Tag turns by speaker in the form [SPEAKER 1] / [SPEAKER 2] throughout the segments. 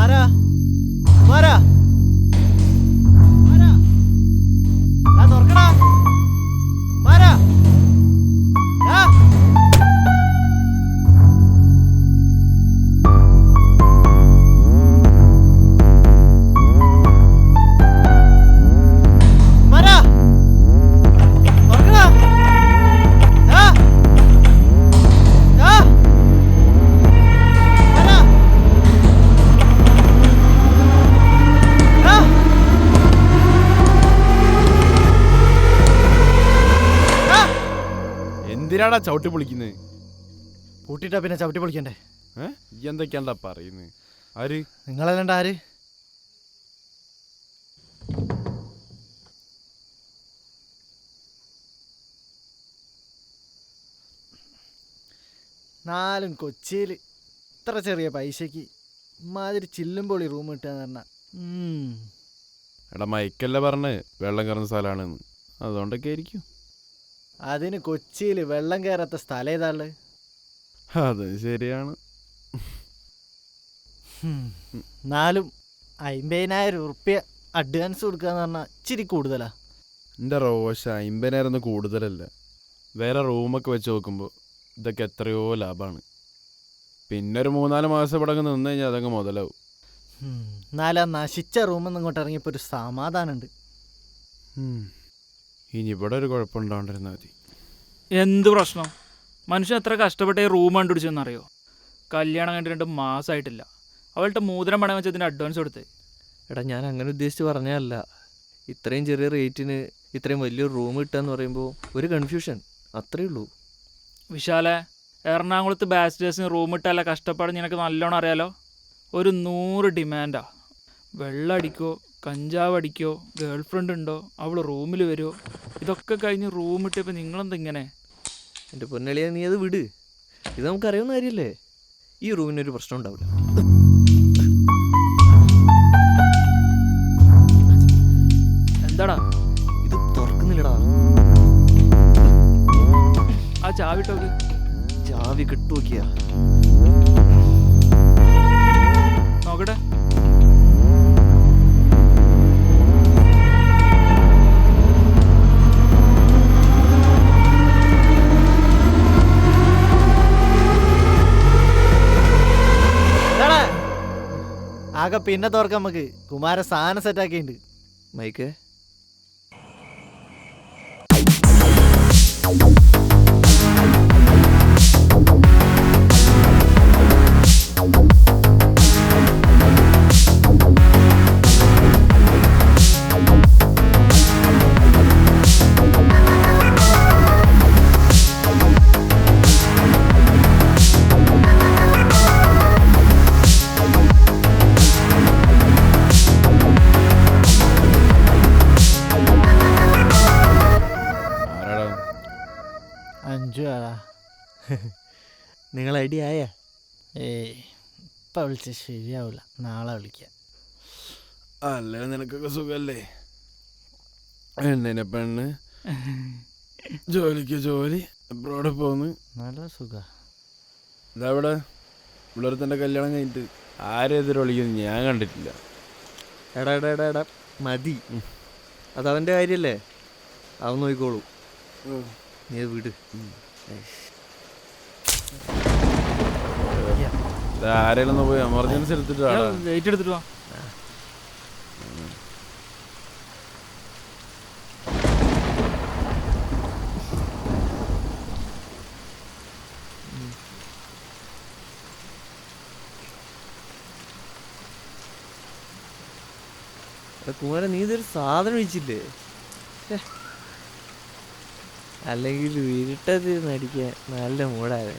[SPEAKER 1] കുമാരാ കുമാരാ കുമാരാ തുറക്കടാ കുമാരാ
[SPEAKER 2] എന്തിനാടാ ചവിട്ടി പൊളിക്കുന്നത്?
[SPEAKER 1] പൂട്ടിട്ടാ പിന്നെ ചവിട്ടി പൊളിക്കണ്ടേ?
[SPEAKER 2] എന്തൊക്കെയാണ്ടാ പറയുന്നത്? ആര്?
[SPEAKER 1] നിങ്ങളല്ലാണ്ട് ആര്? നാലും കൊച്ചിയിൽ ഇത്ര ചെറിയ പൈസക്ക് ഇമാതിരി ചില്ലും പൊളി റൂം കിട്ടുകയെന്ന് പറഞ്ഞാൽ
[SPEAKER 2] എടാ മൈക്കല്ലേ പറഞ്ഞ് വെള്ളം കയറുന്ന സ്ഥലമാണെന്ന്, അതുകൊണ്ടൊക്കെ ആയിരിക്കും.
[SPEAKER 1] അതിന് കൊച്ചിയിൽ വെള്ളം കയറാത്ത സ്ഥലം ഏതാള്?
[SPEAKER 2] അത് ശരിയാണ്.
[SPEAKER 1] എന്നാലും 50,000 ഉറുപ്പ്യ അഡ്വാൻസ് കൊടുക്കാന്ന് പറഞ്ഞാൽ ഇച്ചിരി കൂടുതലാ.
[SPEAKER 2] എൻ്റെ റോഷ 50,000 കൂടുതലല്ല. വേറെ റൂമൊക്കെ വെച്ച് നോക്കുമ്പോൾ ഇതൊക്കെ എത്രയോ ലാഭമാണ്. പിന്നെ ഒരു 3-4 മാസം ഇവിടെ നിന്ന് കഴിഞ്ഞാൽ അതങ്ങ് മുതലാവും.
[SPEAKER 1] എന്നാലും ആ നശിച്ച റൂമിൽ നിന്ന് ഇങ്ങോട്ട് ഇറങ്ങിയപ്പോൾ ഒരു സമാധാനമുണ്ട്.
[SPEAKER 2] ഇനി ഇവിടെ ഒരു കുഴപ്പമുണ്ടാണ്ടിരുന്നാൽ മതി.
[SPEAKER 3] എന്ത് പ്രശ്നം? മനുഷ്യൻ എത്ര കഷ്ടപ്പെട്ട ഈ റൂം കണ്ടുപിടിച്ചെന്നറിയോ? കല്യാണം കഴിഞ്ഞിട്ട് 2 മാസമായിട്ടില്ല. അവളുടെ മോതിരം പണയം വെച്ചതിന് അഡ്വാൻസ് കൊടുത്ത്.
[SPEAKER 4] എടാ ഞാൻ അങ്ങനെ ഉദ്ദേശിച്ച് പറഞ്ഞതല്ല. ഇത്രയും ചെറിയ റേറ്റിന് ഇത്രയും വലിയൊരു റൂം കിട്ടുകയെന്ന് പറയുമ്പോൾ ഒരു കൺഫ്യൂഷൻ, അത്രേ ഉള്ളൂ.
[SPEAKER 3] വിശാലെ, എറണാകുളത്ത് ബാച്ചിലേഴ്സിന് റൂം ഇട്ടല്ല കഷ്ടപ്പാട് നിനക്ക് നല്ലോണം അറിയാലോ. ഒരു 100 ഡിമാൻഡാ. വെള്ളം അടിക്കോ, കഞ്ചാവ് അടിക്കോ, ഗേൾ ഫ്രണ്ട് ഉണ്ടോ, അവൾ റൂമിൽ വരുമോ, ഇതൊക്കെ കഴിഞ്ഞ് റൂം ഇട്ടപ്പോൾ നിങ്ങളെന്തിങ്ങനെ?
[SPEAKER 4] എൻ്റെ പൊന്നളിയാ, നീ അത് വിട്. ഇത് നമുക്കറിയാവുന്ന കാര്യമല്ലേ. ഈ റൂമിനൊരു പ്രശ്നം ഉണ്ടാവില്ല.
[SPEAKER 3] എന്താടാ
[SPEAKER 4] ഇത് തുറക്കുന്നില്ലടാ.
[SPEAKER 3] ആ ചാവി ഇട്ടോക്ക്.
[SPEAKER 4] ചാവി കിട്ടുനോക്കിയാ
[SPEAKER 3] നോക്കട്ടെ.
[SPEAKER 1] ആകെ പിന്നെ തുറക്കാം നമുക്ക്. കുമാര സാധനം സെറ്റാക്കിയിട്ടുണ്ട്.
[SPEAKER 4] മൈക്കേ, നിങ്ങൾ ഐഡിയ ആയ?
[SPEAKER 1] ഇപ്പം വിളിച്ച ശരിയാവില്ല, നാളെ വിളിക്കാം.
[SPEAKER 2] അല്ലേ നിനക്കൊക്കെ സുഖല്ലേ? എന്നെ പെണ്ണ് ജോലിക്ക് ജോലി, എപ്പോഴും പോന്ന്
[SPEAKER 1] നല്ല സുഖ.
[SPEAKER 2] ഇതവിടെ പിള്ളേർത്തൻ്റെ കല്യാണം കഴിഞ്ഞിട്ട് ആരെതിരെ വിളിക്കുന്നത് ഞാൻ കണ്ടിട്ടില്ല.
[SPEAKER 4] എടാ എടാ എടാ എടാ മതി, അതവൻ്റെ കാര്യമല്ലേ, അവൻ നോക്കിക്കോളൂ. നീ വിട്.
[SPEAKER 2] ആരെങ്കിലും ഒന്ന് പോയി എമർജൻസി എടുത്തിട്ട്
[SPEAKER 3] വെയിറ്റ് എടുത്തിട്ട് വാ.
[SPEAKER 4] കുമാരൻ, നീ ഇതൊരു സാധനം വെച്ചില്ലേ? അല്ലെങ്കിൽ വീട്ടത് നടിക്കാൻ നല്ല മൂടാവേ.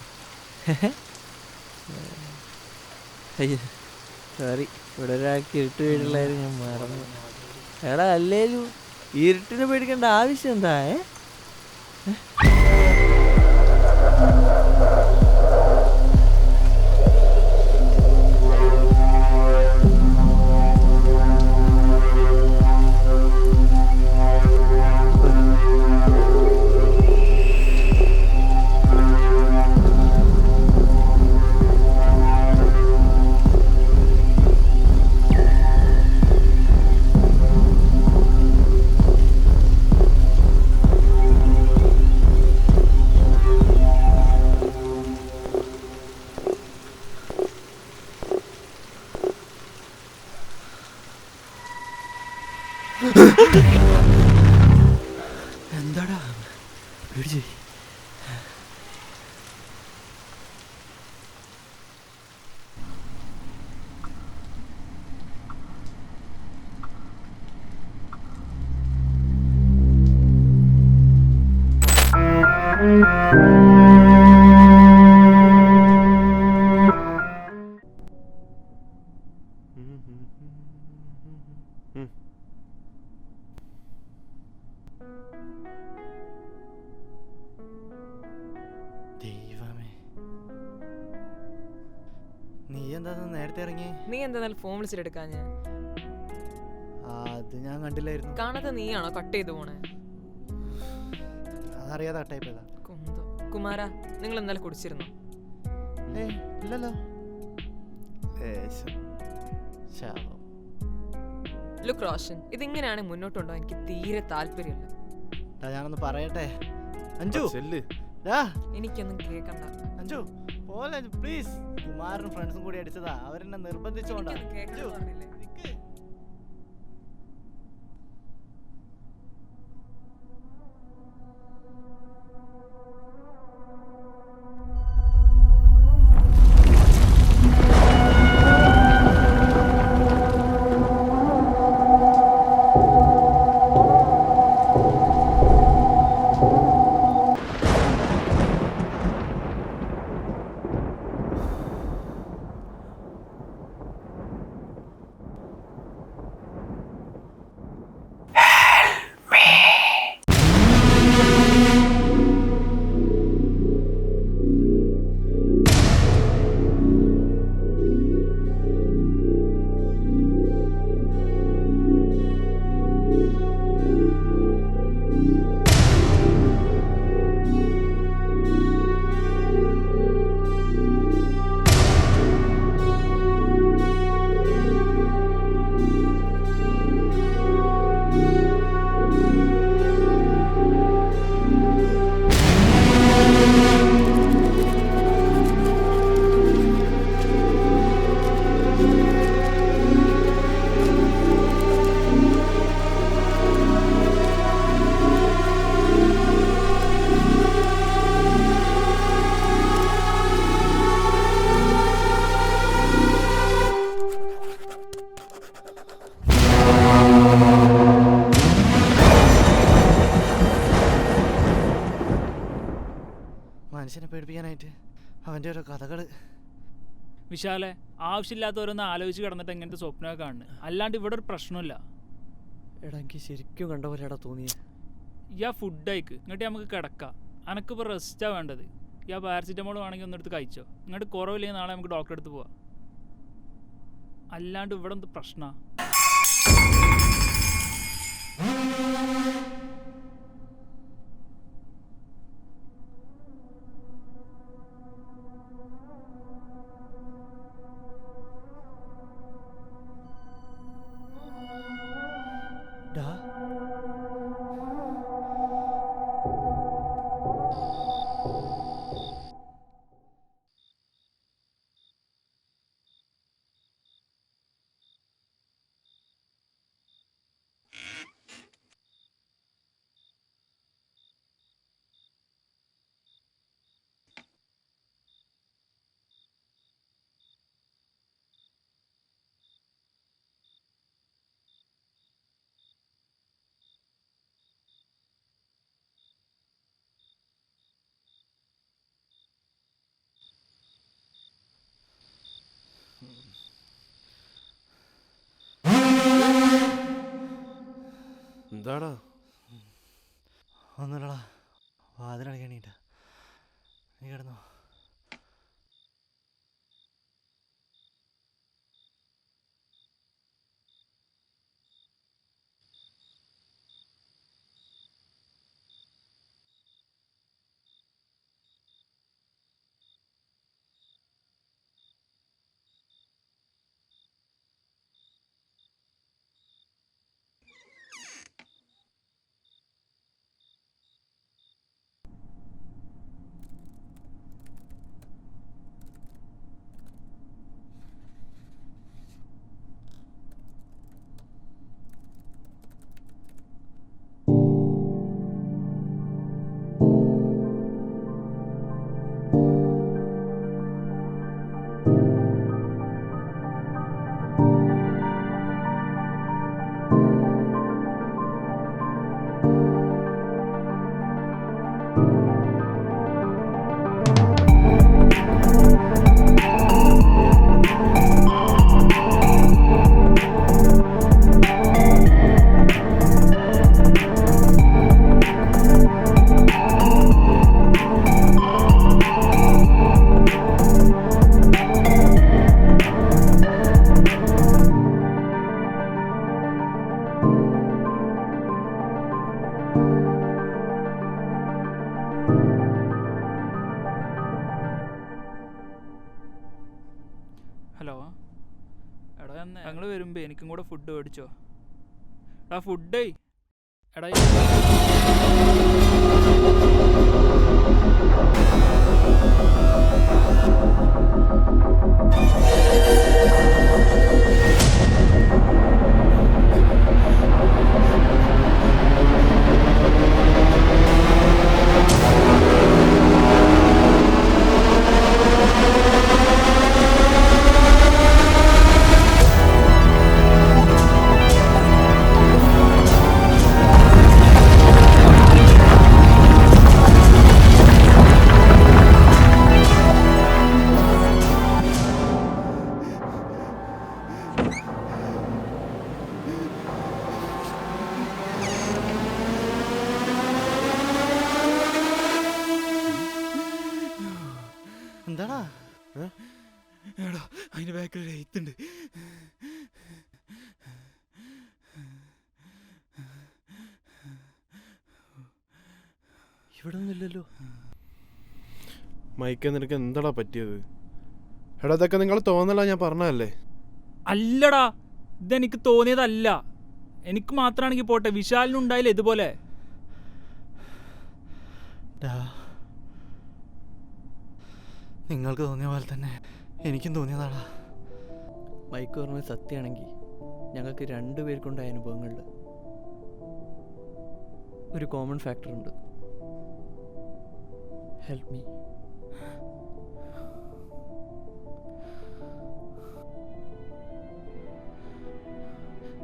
[SPEAKER 4] അയ്യോ സോറി, ഇവിടെ ഒരാൾക്ക് ഇരുട്ട് വീടുള്ളായിരുന്നു, ഞാൻ മറന്നു. എടാ അല്ലേലും ഇരുട്ടിനെ പേടിക്കേണ്ട ആവശ്യം എന്താ? എന്താടാ പിടിച്ച്
[SPEAKER 1] ദൈവമേ, നീ എന്താ നേരത്തെ ഇറങ്ങി?
[SPEAKER 5] നീ എന്താ ഫോൺ വിളിച്ചിട്ടെടുക്കാൻ? ഞാൻ
[SPEAKER 1] അത് ഞാൻ കണ്ടില്ലായിരുന്നു.
[SPEAKER 5] കാണാത്ത നീയാണോ കട്ട് ചെയ്തു പോണേ?
[SPEAKER 1] അതറിയാതെ കട്ടായിപ്പോയതാ.
[SPEAKER 5] കുമാര, നിങ്ങൾ ഇന്നലെ കുടിച്ചിരുന്നോ?
[SPEAKER 1] ഇല്ലല്ലോ. ശാപം.
[SPEAKER 5] ലുക്ക് റോഷൻ, ഇതിങ്ങനെയാണ് മുന്നോട്ടുണ്ടോ? എനിക്ക് തീരെ താല്പര്യമില്ല.
[SPEAKER 1] ഞാനൊന്ന് പറയട്ടെ. അഞ്ജു,
[SPEAKER 2] ചെല്ല്.
[SPEAKER 5] എനിക്കൊന്നും കേൾക്കണ്ട.
[SPEAKER 1] അഞ്ജു പോലെ പ്ലീസ്. കുമാരനും ഫ്രണ്ട്സും കൂടി അടിച്ചതാ. അവരെന്നെ നിർബന്ധിച്ചോണ്ടാ.
[SPEAKER 5] എനിക്കൊന്നും കേൾക്കണ്ട പറഞ്ഞില്ലേ?
[SPEAKER 1] മനുഷ്യനെ പേടിപ്പിക്കാനായിട്ട് അവൻ്റെ ഓരോ കഥകള്.
[SPEAKER 3] വിശാലെ, ആവശ്യമില്ലാത്തവരൊന്ന് ആലോചിച്ച് കിടന്നിട്ട് എങ്ങനത്തെ സ്വപ്നമൊക്കെ കാണുന്നത്. അല്ലാണ്ട് ഇവിടെ ഒരു പ്രശ്നമില്ല.
[SPEAKER 4] എടാ എനിക്ക് ശരിക്കും കണ്ട പോലെയാടാ തോന്നിയേ.
[SPEAKER 3] ഇയാ ഫുഡ് അയക്ക്, ഇങ്ങോട്ട് നമുക്ക് കിടക്കാം. അനക്കിപ്പോൾ റെസ്റ്റാണ് വേണ്ടത്. ഇയാ പാരസിറ്റമോൾ വേണമെങ്കിൽ ഒന്നെടുത്ത് കഴിച്ചോ. ഇങ്ങോട്ട് കുറവില്ലെങ്കിൽ നാളെ നമുക്ക് ഡോക്ടറെ അടുത്ത് പോവാം. അല്ലാണ്ട് ഇവിടെ എന്ത് പ്രശ്നമാണ്?
[SPEAKER 2] എന്താടാ?
[SPEAKER 1] ഒന്നുമില്ലടാ, വാതിലടയ്ക്കണീട്ട. നീ കിടന്നോ.
[SPEAKER 3] എടാ ഞങ്ങൾ വരുമ്പോ എനിക്കും കൂടെ ഫുഡ് മേടിച്ചോ. എടാ ഫുഡേ എടാ
[SPEAKER 1] എന്താടാ?
[SPEAKER 3] എടാ അതിന്റെ ബാക്കിൽ ഒരു എയ്ത്തുണ്ട്.
[SPEAKER 4] ഇവിടെ ഒന്നുമില്ലല്ലോ.
[SPEAKER 2] മൈക്ക് നിനക്ക് എന്താടാ പറ്റിയത്? എടാ ഇതൊക്കെ നിങ്ങൾ തോന്നല, ഞാൻ പറഞ്ഞതല്ലേ.
[SPEAKER 3] അല്ലടാ ഇതെനിക്ക് തോന്നിയതല്ല. എനിക്ക് മാത്രമാണെങ്കിൽ പോട്ടെ, വിശാലിനുണ്ടായില്ല ഇതുപോലെ.
[SPEAKER 1] നിങ്ങൾക്ക് തോന്നിയ പോലെ തന്നെ എനിക്കും തോന്നിയതാടാ.
[SPEAKER 4] മൈക്ക് പറഞ്ഞത് സത്യമാണെങ്കിൽ ഞങ്ങൾക്ക് 2 പേർക്കുണ്ടായ അനുഭവങ്ങളിൽ ഒരു കോമൺ ഫാക്ടർ ഉണ്ട്. Help me.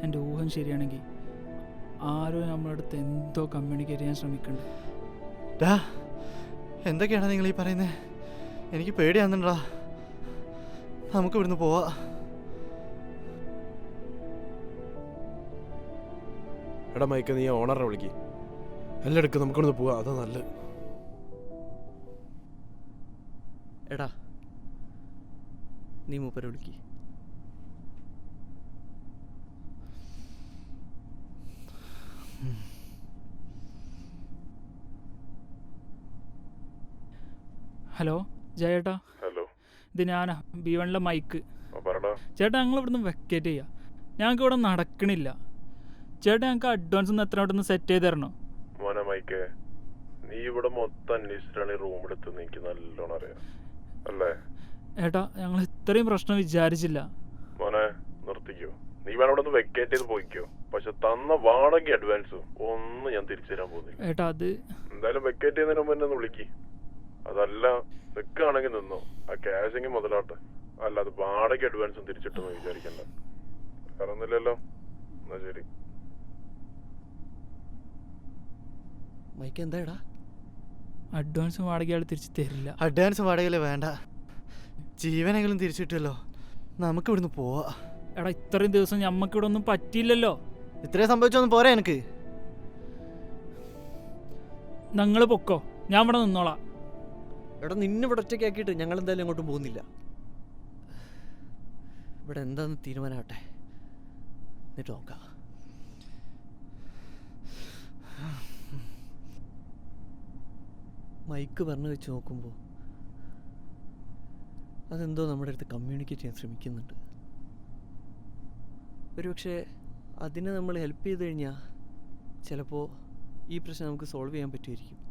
[SPEAKER 3] എൻ്റെ ഊഹം ശരിയാണെങ്കിൽ ആരോ നമ്മളടുത്ത് എന്തോ കമ്മ്യൂണിക്കേറ്റ് ചെയ്യാൻ ശ്രമിക്കുന്നുണ്ട്.
[SPEAKER 1] എന്തൊക്കെയാണ് നിങ്ങൾ ഈ പറയുന്നത്? എനിക്ക് പേടിയാന്നുണ്ടാ. നമുക്ക് ഇവിടുന്ന് പോവാ.
[SPEAKER 2] എടാ മൈക്ക്, നീ ഓണറെ വിളിക്ക്. എല്ലാം എടുക്ക്, നമുക്കൊന്ന് പോവാ. അതാ നല്ലത്.
[SPEAKER 4] എടാ നീ മൂപ്പരെ വിളിക്ക്.
[SPEAKER 3] ഹലോ ജയേട്ടാ.
[SPEAKER 2] ഹലോ,
[SPEAKER 3] ഇത് ഞാനാ, B1 മൈക്ക്. ചേട്ടാ ഞങ്ങൾ ഇവിടുന്ന് വെക്കേറ്റ് ചെയ്യാം. ഞങ്ങൾക്ക് ഇവിടെ നടക്കണില്ല. ചേട്ടാ ഞങ്ങൾക്ക് അഡ്വാൻസ് ഒന്ന് എത്ര അവിടെ സെറ്റ് ചെയ്ത് തരണോ?
[SPEAKER 2] മോനെ മൈക്ക്, നീ ഇവിടെ മൊത്തം അന്വേഷിച്ചിട്ടാണ് ഈ റൂം എടുത്തെന്ന് എനിക്ക് നല്ലോണം അറിയാം അല്ലേ?
[SPEAKER 3] ഏട്ടാ ഞങ്ങൾ ഇത്രയും പ്രശ്നം വിചാരിച്ചില്ല.
[SPEAKER 2] മോനെ നിർത്തിക്കോ. നീ വേണം ഇവിടെ ഒന്ന് വെക്കേറ്റ് ചെയ്ത് പോയിക്കോ. പക്ഷെ തന്ന വാടക അഡ്വാൻസും ഒന്നും ഞാൻ തിരിച്ചു തരാൻ പോകുന്നില്ല.
[SPEAKER 3] ഏട്ടാ അത്
[SPEAKER 2] എന്തായാലും വെക്കേറ്റ് ചെയ്യുന്നതിന് മുമ്പ് എന്നെ ഒന്ന് വിളിക്ക്. അതല്ല നിൽക്കുകയാണെങ്കിൽ നിന്നോ, ആ ക്യാഷെങ്കിൽ മുതലാട്ടെ. അല്ലാതെ വാടക അഡ്വാൻസും തിരിച്ചിട്ടെന്ന് വിചാരിക്കണ്ട. വേറെ ഒന്നുമില്ലല്ലോ. എന്നാ ശരി.
[SPEAKER 4] മൈക്ക് എന്താടാ?
[SPEAKER 3] അഡ്വാൻസ് വാടകയാൾ തിരിച്ചു തരില്ല.
[SPEAKER 1] അഡ്വാൻസ് വാടകയില് വേണ്ട, ജീവനെങ്കിലും തിരിച്ചിട്ടല്ലോ. നമുക്ക് ഇവിടുന്ന് പോവാ.
[SPEAKER 3] എടാ ഇത്രയും ദിവസം ഞമ്മക്ക് ഇവിടെ ഒന്നും പറ്റിയില്ലല്ലോ.
[SPEAKER 1] ഇത്രയും സംഭവിച്ചൊന്നും പോരാ എനിക്ക്.
[SPEAKER 3] നിങ്ങൾ പൊക്കോ, ഞാൻ ഇവിടെ നിന്നോളാം.
[SPEAKER 4] എടാ നിന്നെ ഇവിടെ ഒറ്റയ്ക്കാക്കിയിട്ട് ഞങ്ങൾ എന്തായാലും അങ്ങോട്ടും പോകുന്നില്ല. ഇവിടെ എന്താന്ന് തീരുമാനമാവട്ടെ, എന്നിട്ട് നോക്കാം. മൈക്ക് പറഞ്ഞു വെച്ച് നോക്കുമ്പോൾ അതെന്തോ നമ്മുടെ അടുത്ത് കമ്മ്യൂണിക്കേറ്റ് ചെയ്യാൻ ശ്രമിക്കുന്നുണ്ട്. ഒരുപക്ഷെ അതിനെ നമ്മൾ ഹെൽപ്പ് ചെയ്ത് കഴിഞ്ഞാൽ ചിലപ്പോൾ ഈ പ്രശ്നം നമുക്ക് സോൾവ് ചെയ്യാൻ പറ്റുമായിരിക്കും.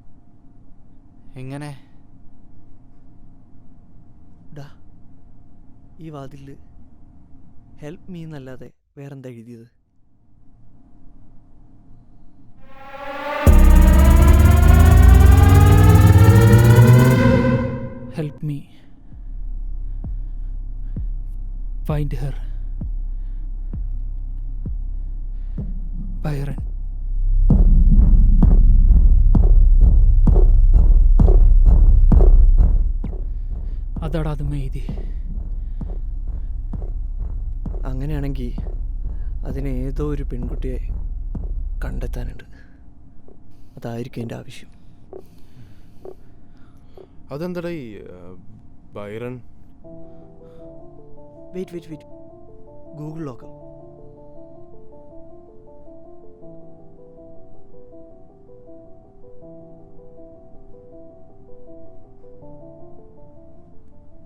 [SPEAKER 1] എങ്ങനെ?
[SPEAKER 4] ഡാ ഈ വാതിൽ ഹെൽപ്പ് മീ എന്നല്ലാതെ വേറെന്താ എഴുതിയത്?
[SPEAKER 3] Help me find her. Byron. അതാടാ അത് മെയ്തി.
[SPEAKER 4] അങ്ങനെയാണെങ്കിൽ അതിന് ഏതോ ഒരു പെൺകുട്ടിയെ കണ്ടെത്താനുണ്ട്. അതായിരിക്കും എൻ്റെ ആവശ്യം.
[SPEAKER 2] അതെന്താടാ ഈ ബൈറൺ?
[SPEAKER 4] വെയിറ്റ് ഗൂഗിൾ നോക്കാം.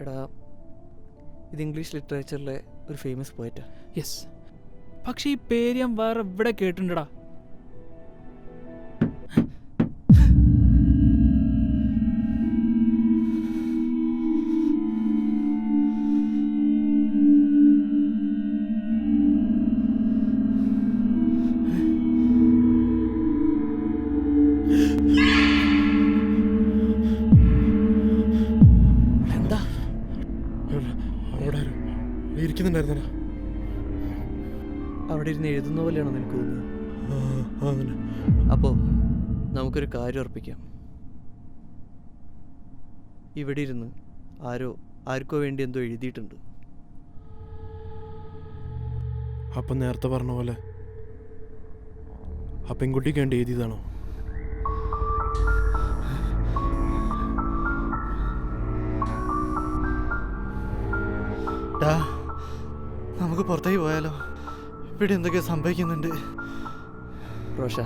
[SPEAKER 4] എടാ ഇത് ഇംഗ്ലീഷ് ലിറ്ററേച്ചറിലെ ഒരു ഫേമസ് പോയറ്റാ.
[SPEAKER 3] യെസ്, പക്ഷെ ഈ പേര് ഞാൻ വേറെ എവിടെ കേട്ടിട്ടുണ്ടടാ.
[SPEAKER 4] എന്താ
[SPEAKER 2] അവിടെ ഇരിക്കുന്നുണ്ടായിരുന്നോ?
[SPEAKER 4] അവിടെ ഇരുന്ന് എഴുതുന്ന പോലെയാണോ നിനക്ക് തോന്നുന്നത്? അപ്പോൾ നമുക്കൊരു കാര്യം ഉറപ്പിക്കാം. ഇവിടെ ഇരുന്ന് ആർക്കോ വേണ്ടി എന്തോ എഴുതിയിട്ടുണ്ട്.
[SPEAKER 2] അപ്പം നേരത്തെ പറഞ്ഞ പോലെ ആ പെൺകുട്ടിക്ക് വേണ്ടി എഴുതിയതാണോ?
[SPEAKER 1] ഡാ, നമുക്ക് പുറത്തേക്ക് പോയാലോ? ഇവിടെ എന്തൊക്കെയോ സംഭവിക്കുന്നുണ്ട്.
[SPEAKER 4] റോഷ,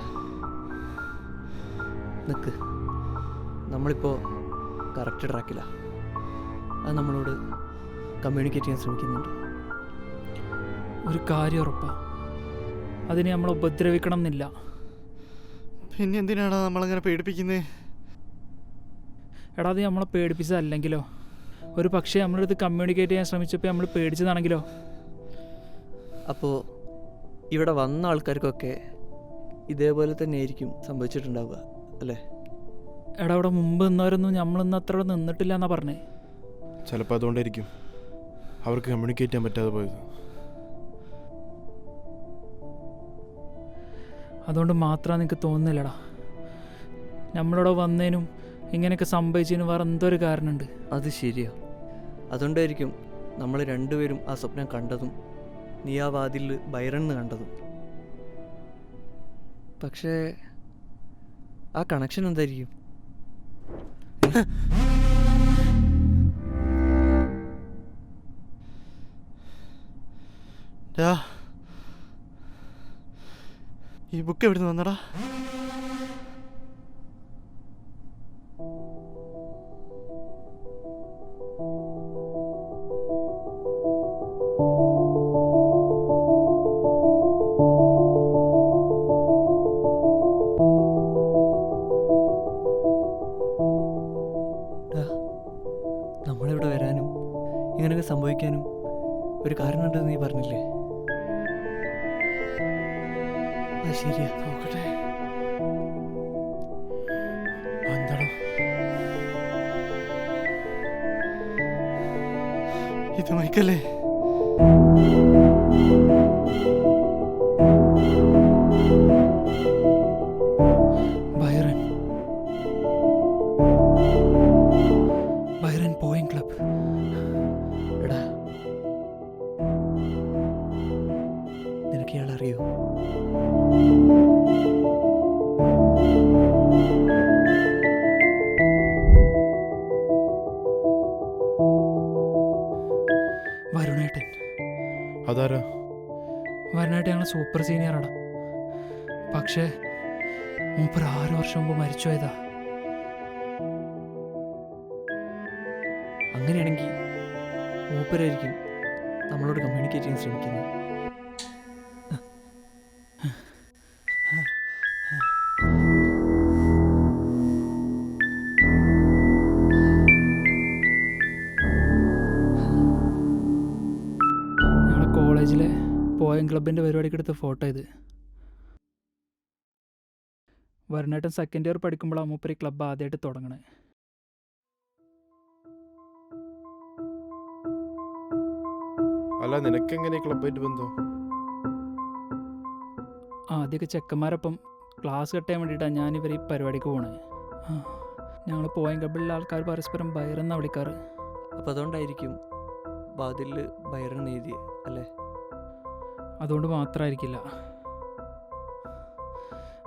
[SPEAKER 4] നിൽക്ക്. നമ്മളിപ്പോൾ കറക്റ്റ് ട്രാക്കില്ല. അത് നമ്മളോട് കമ്മ്യൂണിക്കേറ്റ് ചെയ്യാൻ ശ്രമിക്കുന്നുണ്ട്.
[SPEAKER 3] ഒരു കാര്യം ഉറപ്പാ, അതിനെ നമ്മൾ ഉപദ്രവിക്കണം എന്നില്ല.
[SPEAKER 1] പിന്നെ എന്തിനാണോ നമ്മളങ്ങനെ പേടിപ്പിക്കുന്നത്?
[SPEAKER 3] എടാ, അത് നമ്മളെ പേടിപ്പിച്ചതല്ലെങ്കിലോ? ഒരു പക്ഷേ നമ്മളടുത്ത് കമ്മ്യൂണിക്കേറ്റ് ചെയ്യാൻ ശ്രമിച്ചപ്പോൾ നമ്മൾ പേടിച്ചതാണെങ്കിലോ?
[SPEAKER 4] അപ്പോൾ ഇവിടെ വന്ന ആൾക്കാർക്കൊക്കെ ഇതേപോലെ തന്നെ ആയിരിക്കും സംഭവിച്ചിട്ടുണ്ടാവുക അല്ലേ?
[SPEAKER 3] എടാ, അവിടെ മുമ്പ് നിന്നവരൊന്നും നമ്മളിന്ന് അത്ര നിന്നിട്ടില്ല എന്നാ പറഞ്ഞേ.
[SPEAKER 2] ചിലപ്പോൾ അതുകൊണ്ടായിരിക്കും അവർക്ക് കമ്മ്യൂണിക്കേറ്റ് ചെയ്യാൻ പറ്റാതെ പോയത്.
[SPEAKER 3] അതുകൊണ്ട് മാത്രമാണ് എനിക്ക് തോന്നുന്നില്ലടാ. നമ്മളിവിടെ വന്നതിനും ഇങ്ങനെയൊക്കെ സംഭവിച്ചതിനും വേറെ എന്തൊരു കാരണമുണ്ട്.
[SPEAKER 4] അത് ശരിയാ. അതുകൊണ്ടായിരിക്കും നമ്മൾ രണ്ടുപേരും ആ സ്വപ്നം കണ്ടതും നീ ആ വാതിൽ ബൈറണ്ണ് കണ്ടതും. പക്ഷേ ആ കണക്ഷൻ എന്തായിരിക്കും?
[SPEAKER 1] ഡാ, ഈ ബുക്ക് എവിടെ നിന്ന് വന്നടാ?
[SPEAKER 4] നമ്മളിവിടെ വരാനും ഇങ്ങനെയൊക്കെ സംഭവിക്കാനും ഒരു കാരണമുണ്ടെന്ന് നീ പറഞ്ഞില്ലേ? അത് ശരിയാ.
[SPEAKER 1] നോക്കട്ടെ.
[SPEAKER 2] എന്താടാ?
[SPEAKER 1] ഇത് മൈക്കല്ലേ?
[SPEAKER 3] Byron പോയിങ് club.
[SPEAKER 4] എടാ, നിനക്ക് ഇയാളറിയോ?
[SPEAKER 3] വരുണേട്ടൻ.
[SPEAKER 2] അതാരാ?
[SPEAKER 3] വരുണേട്ടൻ ഞങ്ങൾ സൂപ്പർ സീനിയറാണ്. പക്ഷേ മൂപ്പർ 6 വർഷം മുമ്പ് മരിച്ചുപോയതാ.
[SPEAKER 4] അങ്ങനെയാണെങ്കിൽ മൂപ്പരായിരിക്കും നമ്മളോട് കമ്മ്യൂണിക്കേറ്റ് ചെയ്യാൻ ശ്രമിക്കുന്നത്.
[SPEAKER 3] ഞങ്ങളെ കോളേജിലെ പോയിങ് ക്ലബിൻ്റെ പരിപാടിക്ക് എടുത്ത ഫോട്ടോ ഇത്. വരുണേട്ടൻ സെക്കൻഡ് ഇയർ പഠിക്കുമ്പോഴാണ് മൂപ്പർ ഈ ക്ലബ്ബ് ആദ്യമായിട്ട് തുടങ്ങണേ.
[SPEAKER 2] അല്ല, നിനക്കെങ്ങനെ ക്ലബ്ബായിട്ട് ബന്ധം?
[SPEAKER 3] ആദ്യമൊക്കെ ചെക്കന്മാരൊപ്പം ക്ലാസ് കട്ട് ചെയ്യാൻ വേണ്ടിയിട്ടാണ് ഞാനിവർ ഈ പരിപാടിക്ക് പോണേ. ഞങ്ങൾ പോയിങ് ക്ലബ്ബിലുള്ള ആൾക്കാർ പരസ്പരം ബൈറെന്നാണ് വിളിക്കാറ്.
[SPEAKER 4] അപ്പം അതുകൊണ്ടായിരിക്കും വാതിലിൽ ബൈറൺ എഴുതി അല്ലേ?
[SPEAKER 3] അതുകൊണ്ട് മാത്രമായിരിക്കില്ല.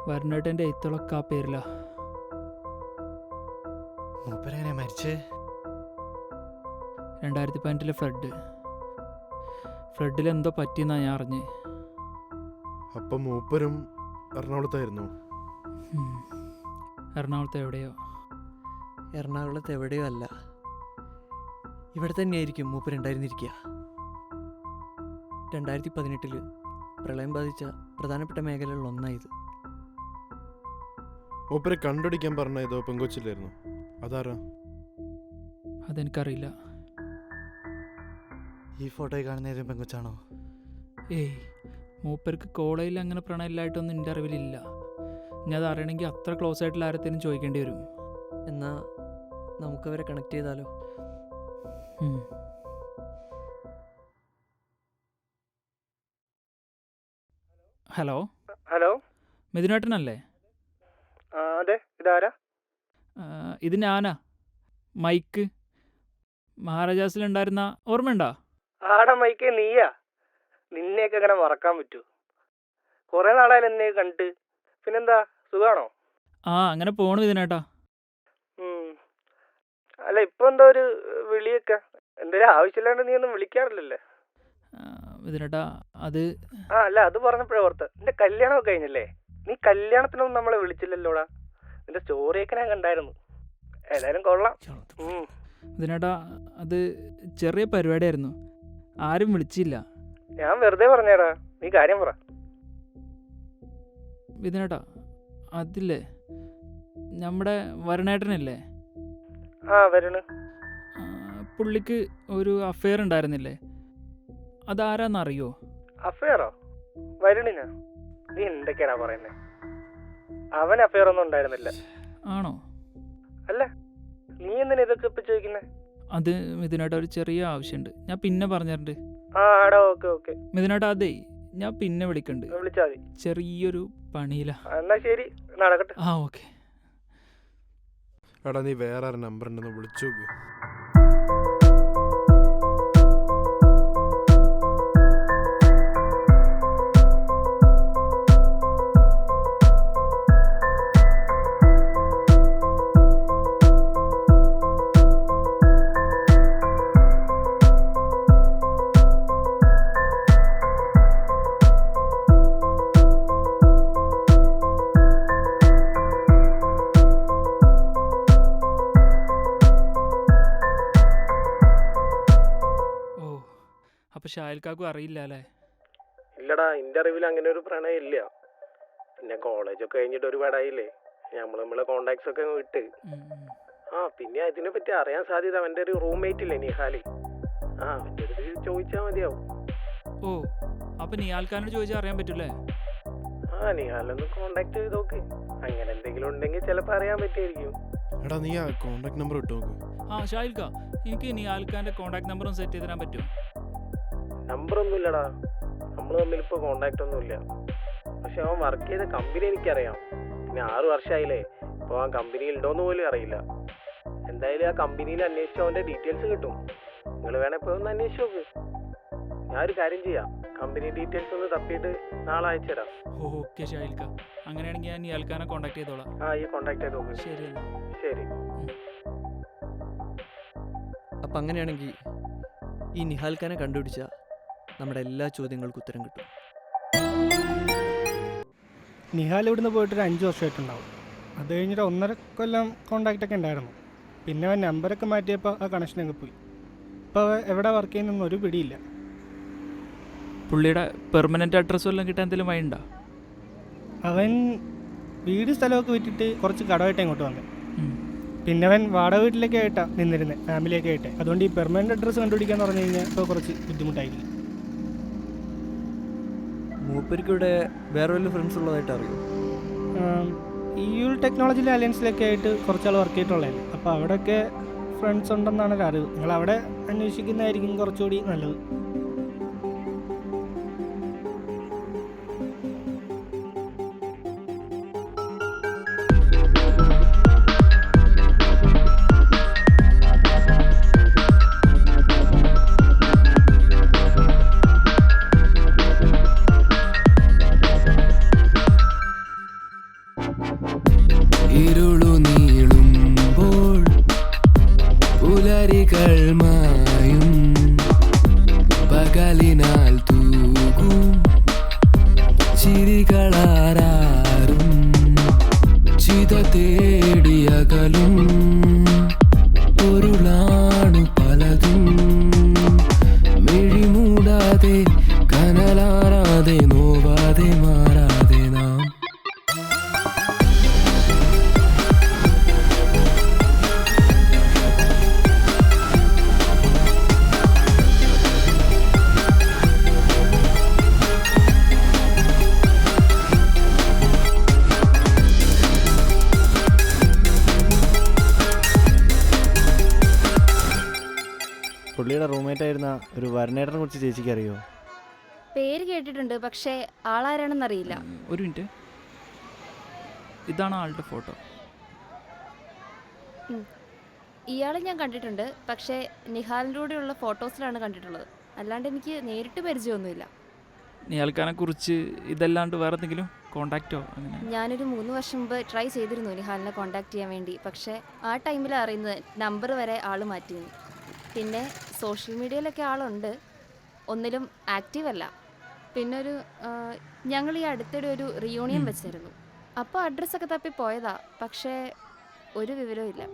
[SPEAKER 3] വരുണേട്ടൻ്റെ എഴുത്തുകളൊക്കെ ആ പേരില്ല.
[SPEAKER 1] മൂപ്പരെങ്ങനെ മരിച്ചേ?
[SPEAKER 3] 2018 ഫ്ലഡിൽ എന്തോ പറ്റിയെന്നാണ് ഞാൻ അറിഞ്ഞ്.
[SPEAKER 2] അപ്പം മൂപ്പരും എറണാകുളത്തായിരുന്നു?
[SPEAKER 3] എറണാകുളത്ത് എവിടെയോ.
[SPEAKER 4] എറണാകുളത്ത് എവിടെയോ അല്ല, ഇവിടെ തന്നെയായിരിക്കും മൂപ്പരുണ്ടായിരുന്നിരിക്കുക. 2018 പ്രളയം ബാധിച്ച പ്രധാനപ്പെട്ട മേഖലകളിൽ ഒന്നായത്.
[SPEAKER 2] മൂപ്പരെ കണ്ടുപിടിക്കാൻ പറഞ്ഞ ഏതോ പെങ്കൊച്ചില്ലായിരുന്നു, അതാരാ?
[SPEAKER 3] അതെനിക്കറിയില്ല.
[SPEAKER 1] ഈ ഫോട്ടോയിൽ കാണുന്ന ഏതെങ്കിലും പെങ്കൊച്ചാണോ?
[SPEAKER 3] ഏയ്, മൂപ്പർക്ക് കോളേജിൽ അങ്ങനെ പ്രണയമില്ലായിട്ടൊന്നും എൻ്റെ അറിവിലില്ല. ഞാൻ അത് അറിയണമെങ്കിൽ അത്ര ക്ലോസ് ആയിട്ടുള്ള ആരത്തേനും ചോദിക്കേണ്ടി വരും.
[SPEAKER 4] എന്നാൽ നമുക്കവരെ കണക്ട് ചെയ്താലോ?
[SPEAKER 3] ഉം. ഹലോ,
[SPEAKER 6] ഹലോ,
[SPEAKER 3] മിഥുനേട്ടനല്ലേ?
[SPEAKER 6] അതെ, ഇതാരാ?
[SPEAKER 3] ഇത് ഞാനാ, മൈക്ക്. മഹാരാജാസിലുണ്ടായിരുന്ന ഓർമ്മയുണ്ടോ?
[SPEAKER 6] ആടാ മൈക്കേ, നീയാ? നിന്നെയൊക്കെ എങ്ങനെ മറക്കാൻ പറ്റൂ? കുറെ നാളായാലും എന്നെ കണ്ടിട്ട്. പിന്നെന്താ, സുഖാണോ?
[SPEAKER 3] അങ്ങനെ പോണു മിഥുനേട്ടാ.
[SPEAKER 6] അല്ല, ഇപ്പൊ എന്താ ഒരു വിളിയൊക്കെ? എന്തെങ്കിലും ആവശ്യമില്ലാണ്ട് നീ ഒന്നും വിളിക്കാറില്ലല്ലേ?
[SPEAKER 3] മിഥുനേട്ടാ, അത്
[SPEAKER 6] അല്ല, അത് പറഞ്ഞപ്പോഴേ ഓർത്ത്, നിന്റെ കല്യാണമൊക്കെ കഴിഞ്ഞല്ലേ? നീ കല്യാണത്തിനൊന്നും നമ്മളെ വിളിച്ചില്ലല്ലോടാ. നിന്റെ സ്റ്റോറിയൊക്കെ ഞാൻ കണ്ടായിരുന്നു. ഏതായാലും കൊള്ളാം.
[SPEAKER 3] മിഥുനേട്ടാ, അത് ചെറിയ പരിപാടിയായിരുന്നു, ആരും വിളിച്ചില്ല.
[SPEAKER 6] ഞാൻ വെറുതെ പറഞ്ഞേടാ, നീ കാര്യം പറ.
[SPEAKER 3] മിഥുനേട്ടാ, അതില്ലേ, നമ്മുടെ വരണേട്ടനില്ലേ,
[SPEAKER 6] വരണു.
[SPEAKER 3] പുള്ളിക്ക് ഒരു അഫെയർ ഉണ്ടായിരുന്നില്ലേ? അതാരാന്നറിയോ?
[SPEAKER 6] അഫെയറോ? വരുണിനാ? നീ എന്തൊക്കെയാടാ പറയുന്നേ? അവൻ അഫെയർ ഒന്നും ഉണ്ടായിരുന്നില്ല.
[SPEAKER 3] ആണോ?
[SPEAKER 6] അല്ല, നീ എന്തിനാ ഇതൊക്കെ ഇപ്പൊ ചോദിക്കുന്നേ?
[SPEAKER 3] അത് മിഥുനേട്ടാ, ഒരു ചെറിയ ആവശ്യമുണ്ട്, ഞാൻ പിന്നെ പറഞ്ഞിട്ടുണ്ട്.
[SPEAKER 6] ആടാ, ഓക്കെ ഓക്കെ.
[SPEAKER 3] മിഥുനേട്ടാ, അതേ, ഞാൻ പിന്നെ വിളിക്കണ്ട്,
[SPEAKER 6] വിളിച്ചാ മതി.
[SPEAKER 3] ചെറിയൊരു പണിയിലാ.
[SPEAKER 6] എന്നാ ശരി, നടക്കട്ടെ.
[SPEAKER 3] ഓക്കെ.
[SPEAKER 2] എടാ, നീ വേറെ ആരുടെ നമ്പർ ഉണ്ടെന്ന് വിളിച്ചു നോക്ക്.
[SPEAKER 3] അപ്പൊ ഷായൽക്കാക്കും അറിയില്ല അല്ലേ?
[SPEAKER 6] ഇല്ലടാ, എന്റെ അറിവിൽ അങ്ങനെ ഒരു പ്രണയം ഇല്ല. പിന്നെ കോളേജൊക്കെ കഴിഞ്ഞിട്ട് ഒരുപാടായില്ലേ, നമ്മളെ കോണ്ടാക്ട്സ് ഒക്കെ വിട്ട്. പിന്നെ അതിനെ പറ്റി അറിയാൻ സാധ്യത അവന്റെ ഒരു റൂംമേറ്റ് ഇല്ലേ, നിഹാല്. അവന്റെ അടുത്ത് ചോദിച്ചാ മതിയാവും.
[SPEAKER 3] അപ്പൊ നിഹാൽക്കാരനോട് ചോദിച്ചാൽ അറിയാൻ പറ്റൂലേ?
[SPEAKER 6] നിഹാലൊന്ന് കോണ്ടാക്ട് ചെയ്ത് നോക്ക്. അങ്ങനെ എന്തെങ്കിലും ഉണ്ടെങ്കിൽ ചിലപ്പോ അറിയാൻ പറ്റുമായിരിക്കും.
[SPEAKER 2] എടാ, നീ ആ കോണ്ടാക്ട് നമ്പർ ഇട്ട് നോക്ക്.
[SPEAKER 3] ഷായിൽക്ക, എനിക്ക് നിഹാൽക്കാരന്റെ കോണ്ടാക്ട് നമ്പറും സെറ്റ് ചെയ്ത് തരാൻ പറ്റുമോ?
[SPEAKER 6] നമ്പറൊന്നും ഇല്ലടാ, നമ്മൾ തമ്മിൽ ഇപ്പൊ കോണ്ടാക്ട് ഒന്നും ഇല്ല. പക്ഷെ അവൻ വർക്ക് ചെയ്ത കമ്പനി എനിക്കറിയാം. പിന്നെ 6 വർഷമായില്ലേ, ഇപ്പൊ ആ കമ്പനിയിൽ ഉണ്ടോന്ന് പോലും അറിയില്ല. എന്തായാലും ആ കമ്പനിയിൽ അന്വേഷിച്ച അവന്റെ ഡീറ്റെയിൽസ് കിട്ടും. നിങ്ങൾ വേണേ ഇപ്പൊ ഒന്ന് അന്വേഷിച്ച് നോക്ക്. ഞാനൊരു കാര്യം ചെയ്യാം, കമ്പനി ഡീറ്റെയിൽസ് ഒന്ന് തപ്പിയിട്ട് നാളെ അയച്ചുതരാം.
[SPEAKER 3] ഓക്കെ ഷായിൽക്ക, അങ്ങനെയാണെങ്കിൽ ഞാൻ നിഹാൽക്കാരനെ കോണ്ടാക്ട് ചെയ്തോളാം.
[SPEAKER 6] ഈ കോണ്ടാക്ട് ചെയ്ത് നോക്ക്.
[SPEAKER 3] ശരി.
[SPEAKER 6] ശരി.
[SPEAKER 4] അപ്പം അങ്ങനെയാണെങ്കിൽ ഈ നിഹാൽക്കാനെ കണ്ടുപിടിച്ച നമ്മുടെ എല്ലാ ചോദ്യങ്ങൾക്കും ഉത്തരം കിട്ടും.
[SPEAKER 7] നിഹാൽ ഇവിടുന്ന് പോയിട്ട് ഒരു 5 വർഷമായിട്ടുണ്ടാവും. അത് കഴിഞ്ഞിട്ട് 1.5 കൊല്ലം കോണ്ടാക്റ്റൊക്കെ ഉണ്ടായിരുന്നു. പിന്നെ അവൻ നമ്പറൊക്കെ മാറ്റിയപ്പോൾ ആ കണക്ഷനൊക്കെ പോയി. ഇപ്പോൾ അവൻ എവിടെ വർക്ക് ചെയ്യുന്നൊന്നും ഒരു പിടിയില്ല.
[SPEAKER 3] പുള്ളിയുടെ പെർമനന്റ് അഡ്രസ്സും എല്ലാം കിട്ടാൻ എന്തെങ്കിലും വഴിയുണ്ടോ?
[SPEAKER 7] അവൻ വീട് സ്ഥലമൊക്കെ വിറ്റിട്ട് കുറച്ച് കടമായിട്ട് ഇങ്ങോട്ട് വന്നത്. പിന്നെ അവൻ വാടക വീട്ടിലൊക്കെ ആയിട്ടാണ് നിന്നിരുന്നത്, ഫാമിലിയൊക്കെ ആയിട്ട്. അതുകൊണ്ട് ഈ പെർമനന്റ് അഡ്രസ്സ് കണ്ടുപിടിക്കാന്ന് പറഞ്ഞു കഴിഞ്ഞാൽ ഇപ്പോൾ കുറച്ച് ബുദ്ധിമുട്ടായിരിക്കും.
[SPEAKER 4] മൂപ്പർക്കിവിടെ വേറെ വല്ല ഫ്രണ്ട്സ് ഉള്ളതായിട്ട് അറിയോ?
[SPEAKER 7] EU ടെക്നോളജിയിലെ അലയൻസിലൊക്കെ ആയിട്ട് കുറച്ചാൾ വർക്ക് ചെയ്തിട്ടുള്ളതല്ലേ, അപ്പോൾ അവിടെയൊക്കെ ഫ്രണ്ട്സ് ഉണ്ടെന്നാണ് ഒരു അറിവ്. നിങ്ങൾ അവിടെ അന്വേഷിക്കുന്നതായിരിക്കും കുറച്ചുകൂടി നല്ലത്.
[SPEAKER 8] ഇരുളു നീളുമ്പോൾ പുലരികൾ മായും
[SPEAKER 4] റൂംമേറ്റ് ആയിരുന്ന ഒരു വരനേട്ടനെ കുറിച്ച് ചേച്ചിക്ക് അറിയോ?
[SPEAKER 9] പേര് കേട്ടിട്ടുണ്ട്, പക്ഷേ ആളാരാണെന്നറിയില്ല.
[SPEAKER 3] ഒരു മിനിറ്റ്, ഇതാണ് ആളുടെ ഫോട്ടോ.
[SPEAKER 9] ഇയാളെ ഞാൻ കണ്ടിട്ടുണ്ട്, പക്ഷേ നിഹാലിൻ്റെ കൂടെയുള്ള ഫോട്ടോസിലാണ് കണ്ടിട്ടുള്ളത്. അല്ലാണ്ട് എനിക്ക് നേരിട്ട് പരിചയമൊന്നുമില്ല.
[SPEAKER 3] നിഹാൽഖാനെ കുറിച്ച് ഇതല്ലാണ്ട് വേറെ എന്തെങ്കിലും കോണ്ടാക്റ്റോ അങ്ങനെ?
[SPEAKER 9] ഞാനൊരു 3 വർഷം മുമ്പ് ട്രൈ ചെയ്തിരുന്നു നിഹാലിനെ കോണ്ടാക്ട് ചെയ്യാൻ വേണ്ടി. പക്ഷേ ആ ടൈമിലാണ് അറിയുന്നത് നമ്പർ വരെ ആൾ മാറ്റിയെന്ന്. പിന്നെ സോഷ്യൽ മീഡിയയിലൊക്കെ ആളുണ്ട്, ഒന്നിലും ആക്റ്റീവ് അല്ല. പിന്നെ ഞങ്ങൾ ഈ അടുത്തിടെ ഒരു റിയൂണിയൻ വെച്ചിരുന്നു. അപ്പോൾ അഡ്രസ്സൊക്കെ തപ്പി പോയതാ, പക്ഷേ ഒരു വിവരവും ഇല്ല.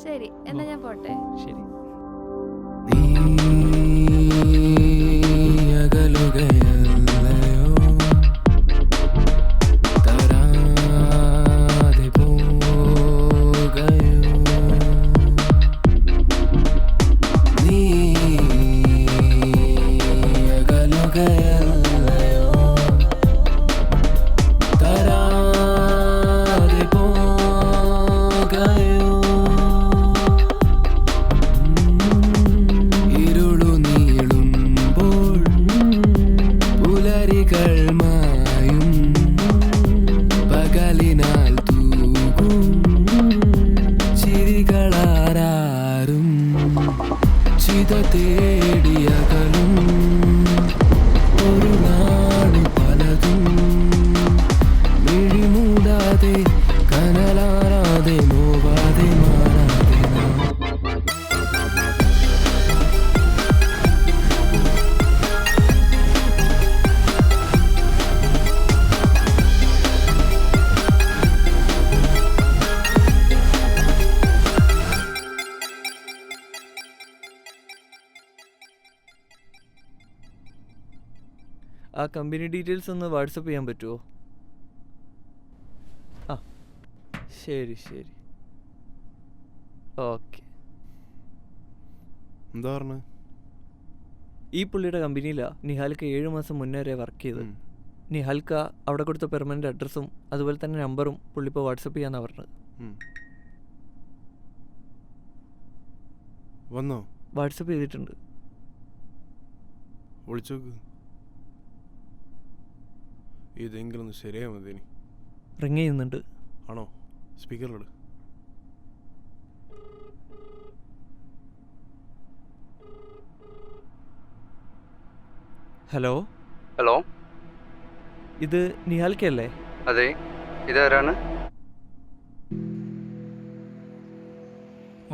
[SPEAKER 9] ശരി, എന്നാ ഞാൻ പോട്ടെ.
[SPEAKER 3] ശരി.
[SPEAKER 4] ആ കമ്പനി ഡീറ്റെയിൽസ് ഒന്ന് വാട്സപ്പ് ചെയ്യാൻ പറ്റുമോ? ആ ശരി ശരി, ഓക്കെ.
[SPEAKER 2] എന്താ പറഞ്ഞ?
[SPEAKER 4] ഈ പുള്ളിയുടെ കമ്പനിയിലാണ് നിഹാൽക്ക 7 മാസം മുന്നേ വരെ വർക്ക് ചെയ്തത്. നിഹാൽക്ക അവിടെ കൊടുത്ത പെർമനൻ്റ് അഡ്രസ്സും അതുപോലെ തന്നെ നമ്പറും പുള്ളി ഇപ്പോൾ വാട്സപ്പ് ചെയ്യാന്നാണ് പറഞ്ഞത്.
[SPEAKER 2] വന്നോ?
[SPEAKER 4] വാട്സപ്പ് ചെയ്തിട്ടുണ്ട്.
[SPEAKER 2] വിളിച്ചോക്ക്, ഇതെങ്കിലും ഒന്ന് ശരിയാ മതി.
[SPEAKER 4] റിങ് ചെയ്യുന്നുണ്ട്.
[SPEAKER 2] ആണോ? സ്പീക്കറിലിട്.
[SPEAKER 4] ഹലോ
[SPEAKER 10] ഹലോ,
[SPEAKER 4] ഇത് നിഹാൽക്കല്ലേ?
[SPEAKER 10] അതെ, ഇതാരാണ്?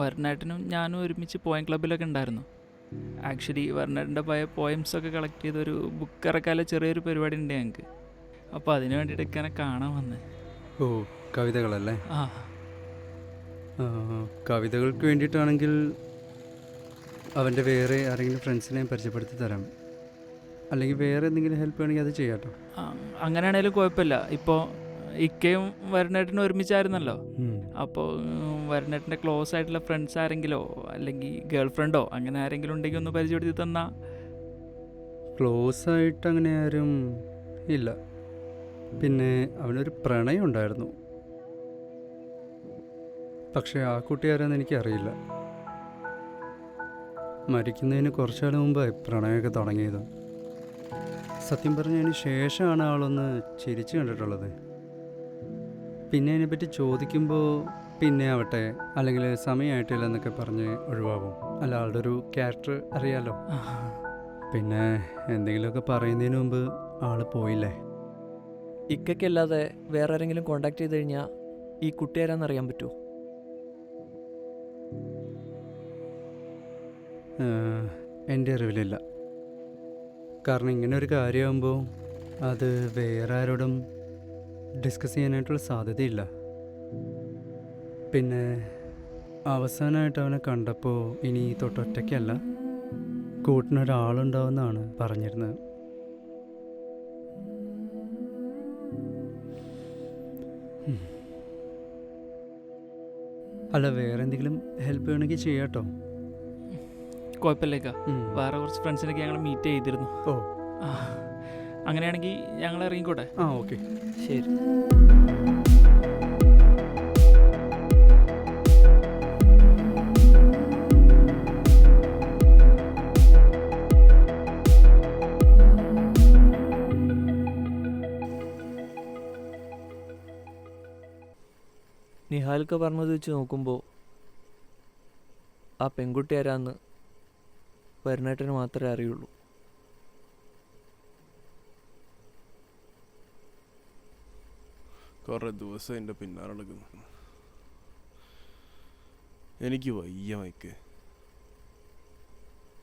[SPEAKER 3] വരനാട്ടിനും ഞാനും ഒരുമിച്ച് പോയം ക്ലബിലൊക്കെ ഉണ്ടായിരുന്നു. ആക്ച്വലി വരനാട്ടിൻ്റെ പഴയ പോയംസൊക്കെ കളക്ട് ചെയ്തൊരു ബുക്ക് ഇറക്കാനുള്ള ചെറിയൊരു പരിപാടി ഉണ്ട് ഞങ്ങൾക്ക്. അപ്പോൾ അതിന് വേണ്ടിയിട്ടൊക്കെ എന്നെ കാണാൻ വന്നേ.
[SPEAKER 10] ഓ, കവിതകളല്ലേ?
[SPEAKER 3] ആ,
[SPEAKER 10] കവിതകൾക്ക് വേണ്ടിയിട്ടാണെങ്കിൽ അവൻ്റെ വേറെ ആരെങ്കിലും ഫ്രണ്ട്സിനെ പരിചയപ്പെടുത്തി തരാം. അല്ലെങ്കിൽ വേറെ എന്തെങ്കിലും ഹെൽപ്പ് വേണമെങ്കിൽ അത് ചെയ്യാം കേട്ടോ.
[SPEAKER 3] അങ്ങനെയാണെങ്കിലും കുഴപ്പമില്ല. ഇപ്പോൾ ഇക്കയും വരനാട്ടിനും ഒരുമിച്ചായിരുന്നല്ലോ. അപ്പോൾ വരനാട്ടിൻ്റെ ക്ലോസ് ആയിട്ടുള്ള ഫ്രണ്ട്സ് ആരെങ്കിലോ അല്ലെങ്കിൽ ഗേൾ ഫ്രണ്ടോ അങ്ങനെ ആരെങ്കിലും ഉണ്ടെങ്കിൽ ഒന്ന് പരിചയപ്പെടുത്തി തന്നാ.
[SPEAKER 10] ക്ലോസ് ആയിട്ട് അങ്ങനെ ആരും ഇല്ല. പിന്നെ അവനൊരു പ്രണയം ഉണ്ടായിരുന്നു, പക്ഷേ ആ കുട്ടി ആരാന്ന് എനിക്കറിയില്ല. മരിക്കുന്നതിന് കുറച്ചാൾ മുമ്പായി പ്രണയമൊക്കെ തുടങ്ങിയത്. സത്യം പറഞ്ഞതിന് ശേഷമാണ് ആളൊന്ന് ചിരിച്ചു കണ്ടിട്ടുള്ളത്. പിന്നെ അതിനെപ്പറ്റി ചോദിക്കുമ്പോൾ പിന്നെ ആവട്ടെ, അല്ലെങ്കിൽ സമയമായിട്ടില്ല എന്നൊക്കെ പറഞ്ഞ് ഒഴിവാകും. അല്ല, ആളുടെ ഒരു ക്യാരക്ടർ അറിയാലോ. പിന്നെ എന്തെങ്കിലുമൊക്കെ പറയുന്നതിന് മുമ്പ് ആള് പോയില്ലേ.
[SPEAKER 4] ഇക്കല്ലാതെ വേറെ ആരെങ്കിലും കോണ്ടാക്ട് ചെയ്ത് കഴിഞ്ഞാൽ ഈ കുട്ടി ആരാന്നറിയാൻ പറ്റുമോ?
[SPEAKER 10] എൻ്റെ അറിവിലില്ല. കാരണം ഇങ്ങനെ ഒരു കാര്യമാകുമ്പോൾ അത് വേറെ ആരോടും ഡിസ്കസ് ചെയ്യാനായിട്ടുള്ള സാധ്യതയില്ല. പിന്നെ അവസാനമായിട്ട് അവനെ കണ്ടപ്പോൾ ഇനി തൊട്ടൊറ്റയ്ക്കല്ല, കൂട്ടിനൊരാളുണ്ടാവുമെന്നാണ് പറഞ്ഞിരുന്നത്. അല്ല, വേറെ എന്തെങ്കിലും ഹെൽപ്പ് വേണമെങ്കിൽ ചെയ്യാട്ടോ.
[SPEAKER 3] കുഴപ്പമില്ലേക്ക, വേറെ കുറച്ച് ഫ്രണ്ട്സിനൊക്കെ ഞങ്ങൾ മീറ്റ് ചെയ്തിരുന്നു.
[SPEAKER 10] ഓ,
[SPEAKER 3] അങ്ങനെയാണെങ്കിൽ ഞങ്ങൾ ഇറങ്ങിക്കോട്ടെ.
[SPEAKER 10] ആ ഓക്കെ,
[SPEAKER 4] ശരി. നിഹാൽക്ക പറഞ്ഞത് വെച്ച് നോക്കുമ്പോൾ ആ പെൺകുട്ടി ആരാന്ന് വരുണേട്ടന് മാത്രമേ അറിയുള്ളൂ.
[SPEAKER 2] കുറെ ദിവസം എൻ്റെ പിന്നാലെ നടക്കുന്നു. എനിക്ക് വയ്യ മൈക്ക്.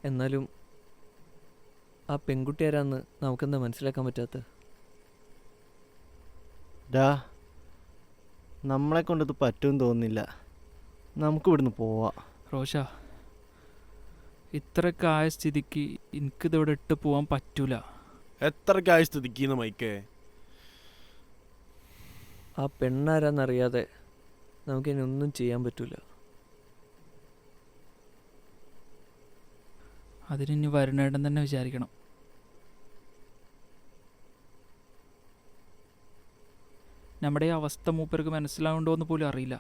[SPEAKER 4] എന്നാലും ആ പെൺകുട്ടി ആരാന്ന് നമുക്കെന്താ മനസ്സിലാക്കാൻ പറ്റാത്ത?
[SPEAKER 1] നമ്മളെ കൊണ്ടിത് പറ്റുമെന്ന് തോന്നുന്നില്ല. നമുക്ക് ഇവിടുന്ന് പോവാം.
[SPEAKER 3] റോഷ, ഇത്രയൊക്കെ ആയ സ്ഥിതിക്ക് എനിക്കിതിവിടെ ഇട്ട് പോകാൻ പറ്റൂല.
[SPEAKER 2] എത്രക്കായ സ്ഥിതിക്കുന്ന മൈക്കേ?
[SPEAKER 4] ആ പെണ്ണാരാന്നറിയാതെ നമുക്കിനി ഒന്നും ചെയ്യാൻ പറ്റൂല.
[SPEAKER 3] അതിനി വരുണേട്ടൻ തന്നെ വിചാരിക്കണം. നമ്മുടെ ഈ അവസ്ഥ മൂപ്പർക്ക് മനസ്സിലാവുണ്ടോ എന്ന് പോലും അറിയില്ല.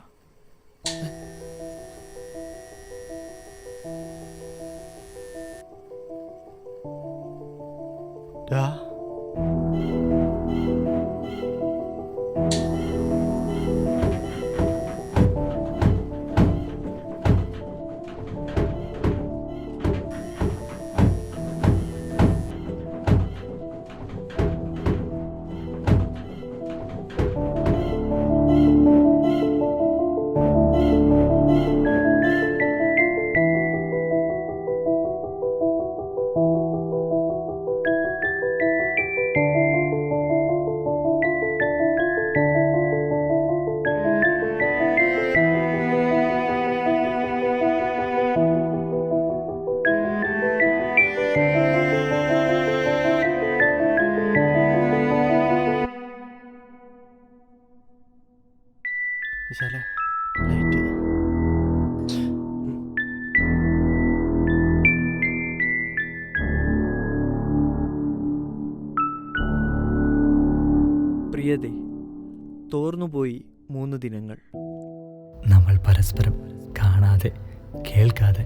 [SPEAKER 1] വിശാലെ, ലൈറ്റ്.
[SPEAKER 4] പ്രിയതേ, തോർന്നുപോയി 3 ദിനങ്ങൾ.
[SPEAKER 11] നമ്മൾ പരസ്പരം കാണാതെ കേൾക്കാതെ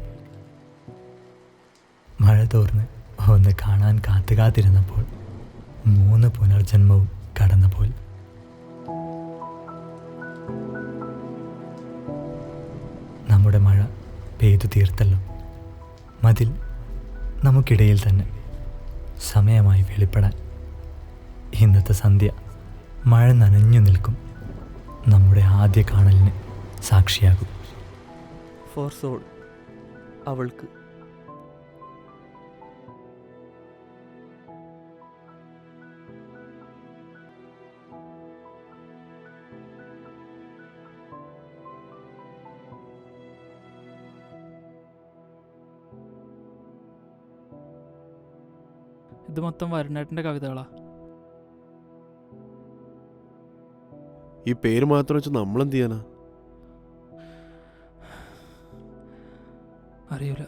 [SPEAKER 11] മഴ തോർന്ന് ഒന്ന് കാണാൻ കാത്തിരുന്നപ്പോൾ 3 പുനർജന്മവും കടന്നുപോയി. നമ്മുടെ മഴ പെയ്തു തീർത്തല്ലോ. മതിൽ നമുക്കിടയിൽ തന്നെ സമയമായി വെളിപ്പെടാൻ. ഇന്നത്തെ സന്ധ്യ മഴ നനഞ്ഞു നിൽക്കും. നമ്മുടെ ആദ്യ കാണലിന് സാക്ഷിയാകും.
[SPEAKER 4] ഫോർ സോൾ, അവൾക്ക്.
[SPEAKER 3] ഇത് മൊത്തം വരുണേട്ടൻ്റെ കവിതകളാ.
[SPEAKER 2] ഈ പേര് മാത്രം വെച്ച് നമ്മളെന്ത് ചെയ്യാനാ?
[SPEAKER 3] അറിയൂല.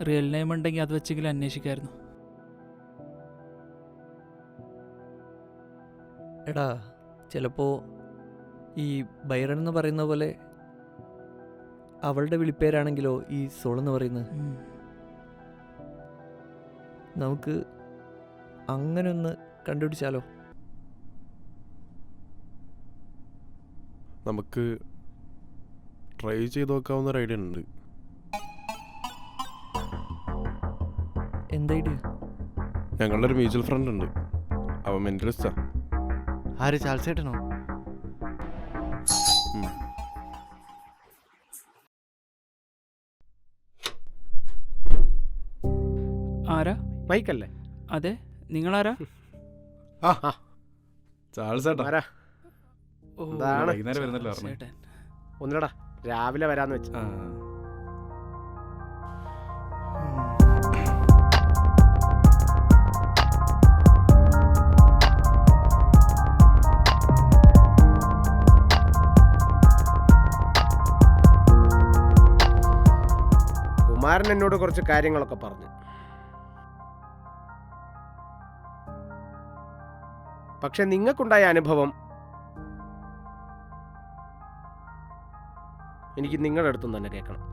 [SPEAKER 3] റിയൽ നെയിം ഉണ്ടെങ്കിൽ അത് വെച്ചെങ്കിലും അന്വേഷിക്കായിരുന്നു.
[SPEAKER 4] എടാ, ചിലപ്പോൾ ഈ ബൈറൺ എന്ന് പറയുന്ന പോലെ അവളുടെ വിളിപ്പേരാണെങ്കിലോ ഈ സോൾ എന്ന് പറയുന്നത്. നമുക്ക് അങ്ങനെ ഒന്ന് കണ്ടുപിടിച്ചാലോ?
[SPEAKER 2] നമുക്ക് ട്രൈ ചെയ്ത് നോക്കാവുന്ന ഒരു ഐഡിയ ഉണ്ട്.
[SPEAKER 4] എന്ത് ഐഡിയ?
[SPEAKER 2] ഞങ്ങളുടെ ഒരു മ്യൂച്വൽ ഫ്രണ്ട് ഉണ്ട്, അവൻ മെന്റലിസ്റ്റാ.
[SPEAKER 1] ആര്? ചാൾസേട്ടനോ?
[SPEAKER 3] ആരാ?
[SPEAKER 6] മൈക്കല്ലേ?
[SPEAKER 3] അതെ, നിങ്ങളാരാ?
[SPEAKER 6] ചാൾസേട്ടാ.
[SPEAKER 3] ചേട്ടൻ.
[SPEAKER 6] ഒന്നിടാ, രാവിലെ വരാന്ന് വെച്ചു. കുമാരൻ എന്നോട് കുറച്ച് കാര്യങ്ങളൊക്കെ പറഞ്ഞു. പക്ഷെ നിങ്ങൾക്കുണ്ടായ അനുഭവം എനിക്ക് നിങ്ങളുടെ അടുത്തും തന്നെ കേൾക്കണം.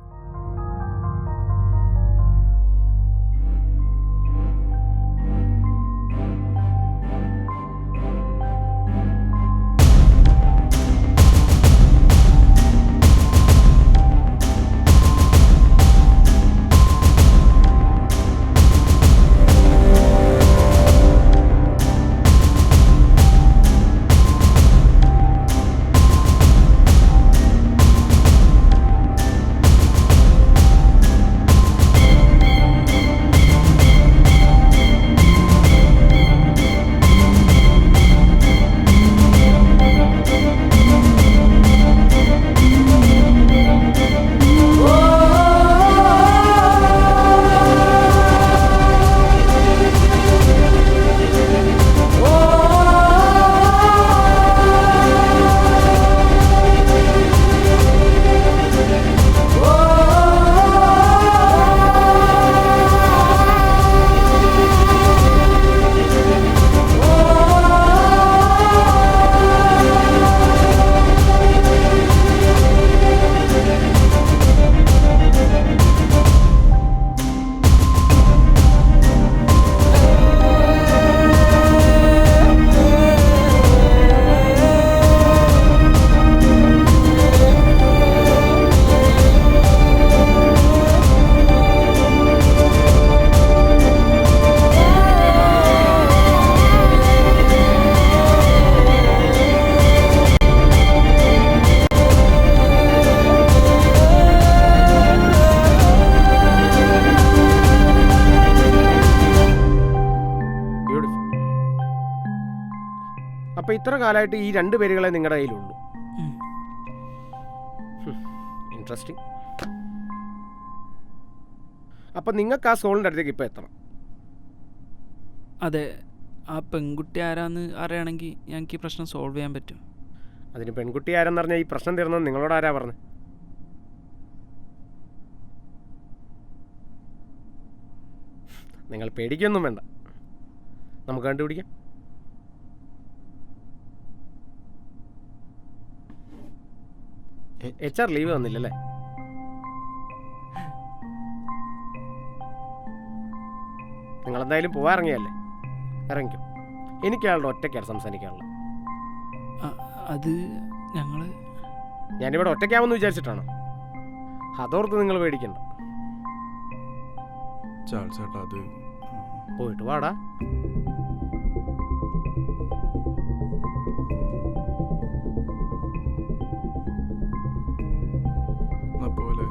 [SPEAKER 6] അപ്പോൾ ഇത്ര കാലമായിട്ട് ഈ 2 പേരുകളെ നിങ്ങളുടെ കയ്യിലുള്ളൂ. ഇൻട്രസ്റ്റിംഗ്. അപ്പം നിങ്ങൾക്ക് ആ സോളിൻ്റെ അടുത്തേക്ക് ഇപ്പോൾ എത്തണം.
[SPEAKER 3] അതെ, ആ പെൺകുട്ടി ആരാന്ന് അറിയണമെങ്കിൽ ഞങ്ങൾക്ക് ഈ പ്രശ്നം സോൾവ് ചെയ്യാൻ പറ്റും.
[SPEAKER 6] അതിന് പെൺകുട്ടി ആരെന്ന് പറഞ്ഞാൽ ഈ പ്രശ്നം തീർന്നത് നിങ്ങളോട് ആരാ പറഞ്ഞത്? നിങ്ങൾ പേടിക്കൊന്നും വേണ്ട, നമുക്ക് കണ്ടുപിടിക്കാം. HR ലീവ് തന്നില്ലല്ലേ? നിങ്ങളെന്തായാലും പോകാറിങ്ങിയല്ലേ, ഇറങ്ങിക്കും. എനിക്കയാളുടെ ഒറ്റയ്ക്കാണ് സംസാരിക്കാനുള്ളത്.
[SPEAKER 3] അത്
[SPEAKER 6] ഞാനിവിടെ ഒറ്റയ്ക്കാമെന്ന് വിചാരിച്ചിട്ടാണോ? അതോർത്ത് നിങ്ങൾ പേടിക്കണ്ട.
[SPEAKER 2] ചേട്ടാ അത്
[SPEAKER 6] പോയിട്ട് വാടാ.
[SPEAKER 2] പോലെ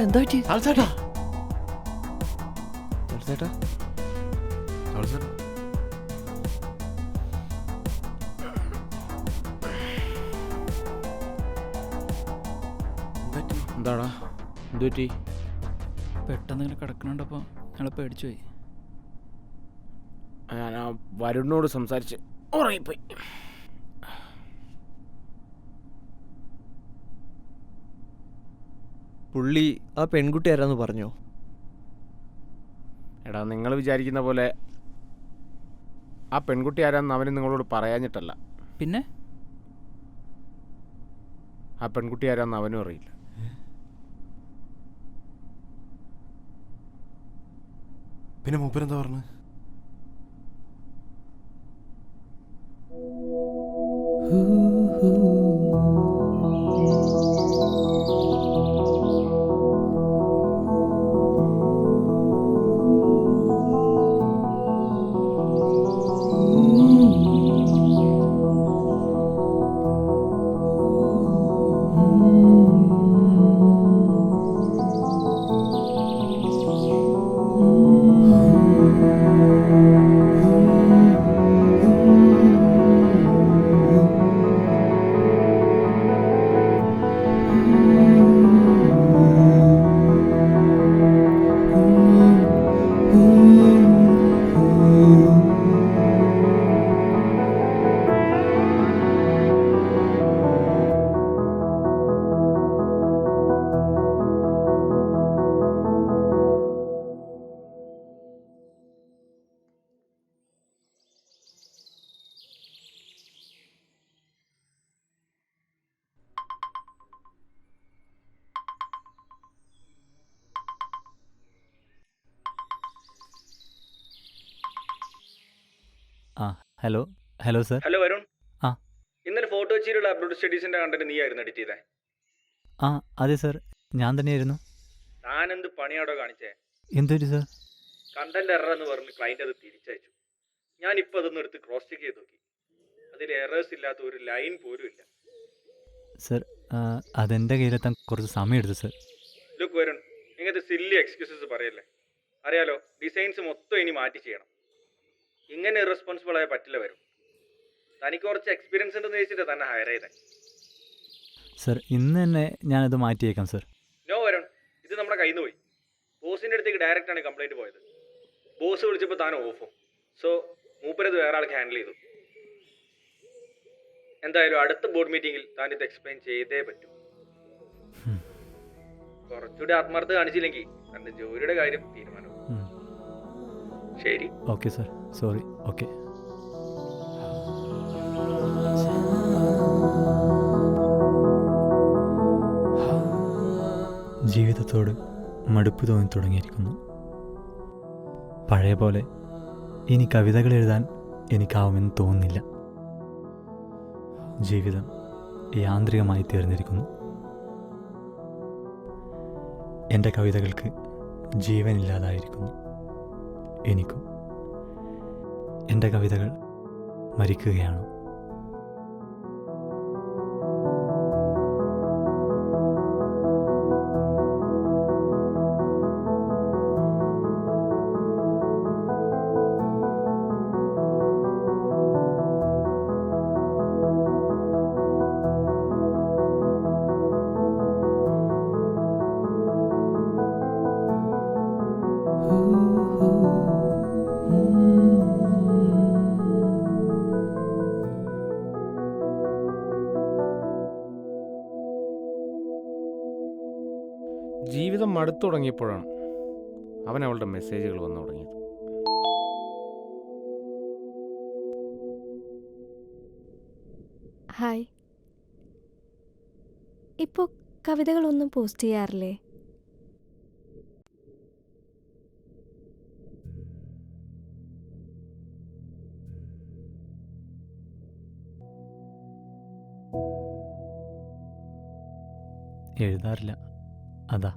[SPEAKER 4] എന്താ പറ്റി?
[SPEAKER 6] എന്താടാ, എന്ത് പറ്റി?
[SPEAKER 3] പെട്ടെന്ന് ഇങ്ങനെ കിടക്കണുണ്ടപ്പോൾ ഞങ്ങൾ പേടിച്ചു പോയി.
[SPEAKER 6] ഞാൻ ആ വരുണിനോട് സംസാരിച്ച് ഉറങ്ങിപ്പോയി.
[SPEAKER 4] പുള്ളി ആ പെൺകുട്ടി ആരാന്ന് പറഞ്ഞോ?
[SPEAKER 6] എടാ, നിങ്ങൾ വിചാരിക്കുന്ന പോലെ ആ പെൺകുട്ടി ആരാന്ന് അവന് നിങ്ങളോട് പറയാഞ്ഞിട്ടല്ല.
[SPEAKER 3] പിന്നെ
[SPEAKER 6] ആ പെൺകുട്ടി ആരാന്ന് അവനും അറിയില്ല.
[SPEAKER 2] പിന്നെ മൂപ്പരെന്താ പറഞ്ഞു?
[SPEAKER 11] ആ hello hello sir.
[SPEAKER 12] Hello Varun.
[SPEAKER 11] ആ.
[SPEAKER 12] ഇന്നലെ ഫോട്ടോ വെച്ചിട്ടുള്ള അപ്ലോഡ് സ്റ്റഡീസിന്റെ കണ്ടന്റ് നീ ആയിരുന്നു എഡിറ്റ് ചെയ്തേ?
[SPEAKER 11] ആ അതെ സർ, ഞാൻ തന്നെയായിരുന്നു.
[SPEAKER 12] താൻ എന്ത് പണിയാടോ കാണിച്ചേ?
[SPEAKER 11] എന്തൊരു സർ?
[SPEAKER 12] കണ്ടന്റ് എറർ എന്ന് പറഞ്ഞ് ക്ലയന്റ് അത് തിരിച്ചയച്ചു. ഞാൻ ഇപ്പൊ അതൊന്ന് എടുത്ത് ക്രോസ് ചെക്ക് ചെയ്ത് നോക്കി. അതിൽ എറേഴ്സ് ഇല്ലാത്ത ഒരു ലൈൻ പോലും ഇല്ല.
[SPEAKER 11] സർ അതെൻ്റെ കയ്യിലെത്താൻ കുറച്ച് സമയം എടുത്തു സർ.
[SPEAKER 12] ലുക്ക് വരുൺ, ഇങ്ങനത്തെ സില്ലി എക്സ്ക്യൂസസ് പറയല്ലേ. അറിയാലോ, ഡിസൈൻസ് മൊത്തം ഇനി മാറ്റി ചെയ്യണം. ഇങ്ങനെ ഇറസ്പോൺസിബിൾ ആയ പറ്റില്ല വരും. തനിക്ക് കുറച്ച് എക്സ്പീരിയൻസ് ഉണ്ടെന്ന് വെച്ചിട്ട് തന്നെ ഹയർ ചെയ്തേ.
[SPEAKER 11] സർ ഇന്ന് തന്നെ ഞാനത് മാറ്റിയേക്കാം സർ.
[SPEAKER 12] നോ വരുൺ, ഇത് നമ്മുടെ കയ്യിൽ നിന്ന് പോയി. ബോസിന്റെ അടുത്തേക്ക് ഡയറക്റ്റ് ആണ് കംപ്ലൈന്റ് പോയത്. ബോസ് വിളിച്ചപ്പോൾ താൻ ഓഫും. സോ മൂപ്പരത് വേറെ ആൾക്ക് ഹാൻഡിൽ ചെയ്തു. എന്തായാലും അടുത്ത ബോർഡ് മീറ്റിംഗിൽ താൻ ഇത് എക്സ്പ്ലെയിൻ ചെയ്തേ പറ്റൂ. കുറച്ചുകൂടി ആത്മാർത്ഥത കാണിച്ചില്ലെങ്കിൽ തന്റെ ജോലിയുടെ കാര്യം തീരുമാനം. ശരി.
[SPEAKER 11] Okay sir, sorry. ഓക്കെ. ജീവിതത്തോട് മടുപ്പ് തോന്നി തുടങ്ങിയിരിക്കുന്നു. പഴയ പോലെ ഇനി കവിതകൾ എഴുതാൻ എനിക്കാവുമെന്ന് തോന്നുന്നില്ല. ജീവിതം യാന്ത്രികമായി തീർന്നിരിക്കുന്നു. എൻ്റെ കവിതകൾക്ക് ജീവനില്ലാതായിരിക്കുന്നു. എനിക്കും. എൻ്റെ കവിതകൾ മരിക്കുകയാണോ?
[SPEAKER 13] ജീവിതം മടുത്തു തുടങ്ങിയപ്പോഴാണ് അവൻ അവളുടെ മെസ്സേജുകൾ വന്നു തുടങ്ങിയത്.
[SPEAKER 14] ഹായ്. ഇപ്പോൾ കവിതകളൊന്നും പോസ്റ്റ് ചെയ്യാറില്ലേ?
[SPEAKER 11] എഴുതാറില്ല, അതാ.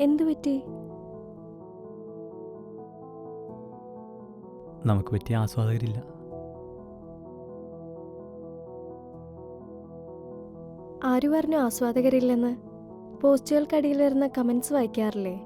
[SPEAKER 14] എന്തു പറ്റി?
[SPEAKER 11] നമുക്ക് പറ്റിയ ആസ്വാദകരില്ല.
[SPEAKER 14] ആര് പറഞ്ഞു ആസ്വാദകരില്ലെന്ന്? പോസ്റ്റുകൾക്കടിയിൽ വരുന്ന കമൻസ് വായിക്കാറില്ലേ?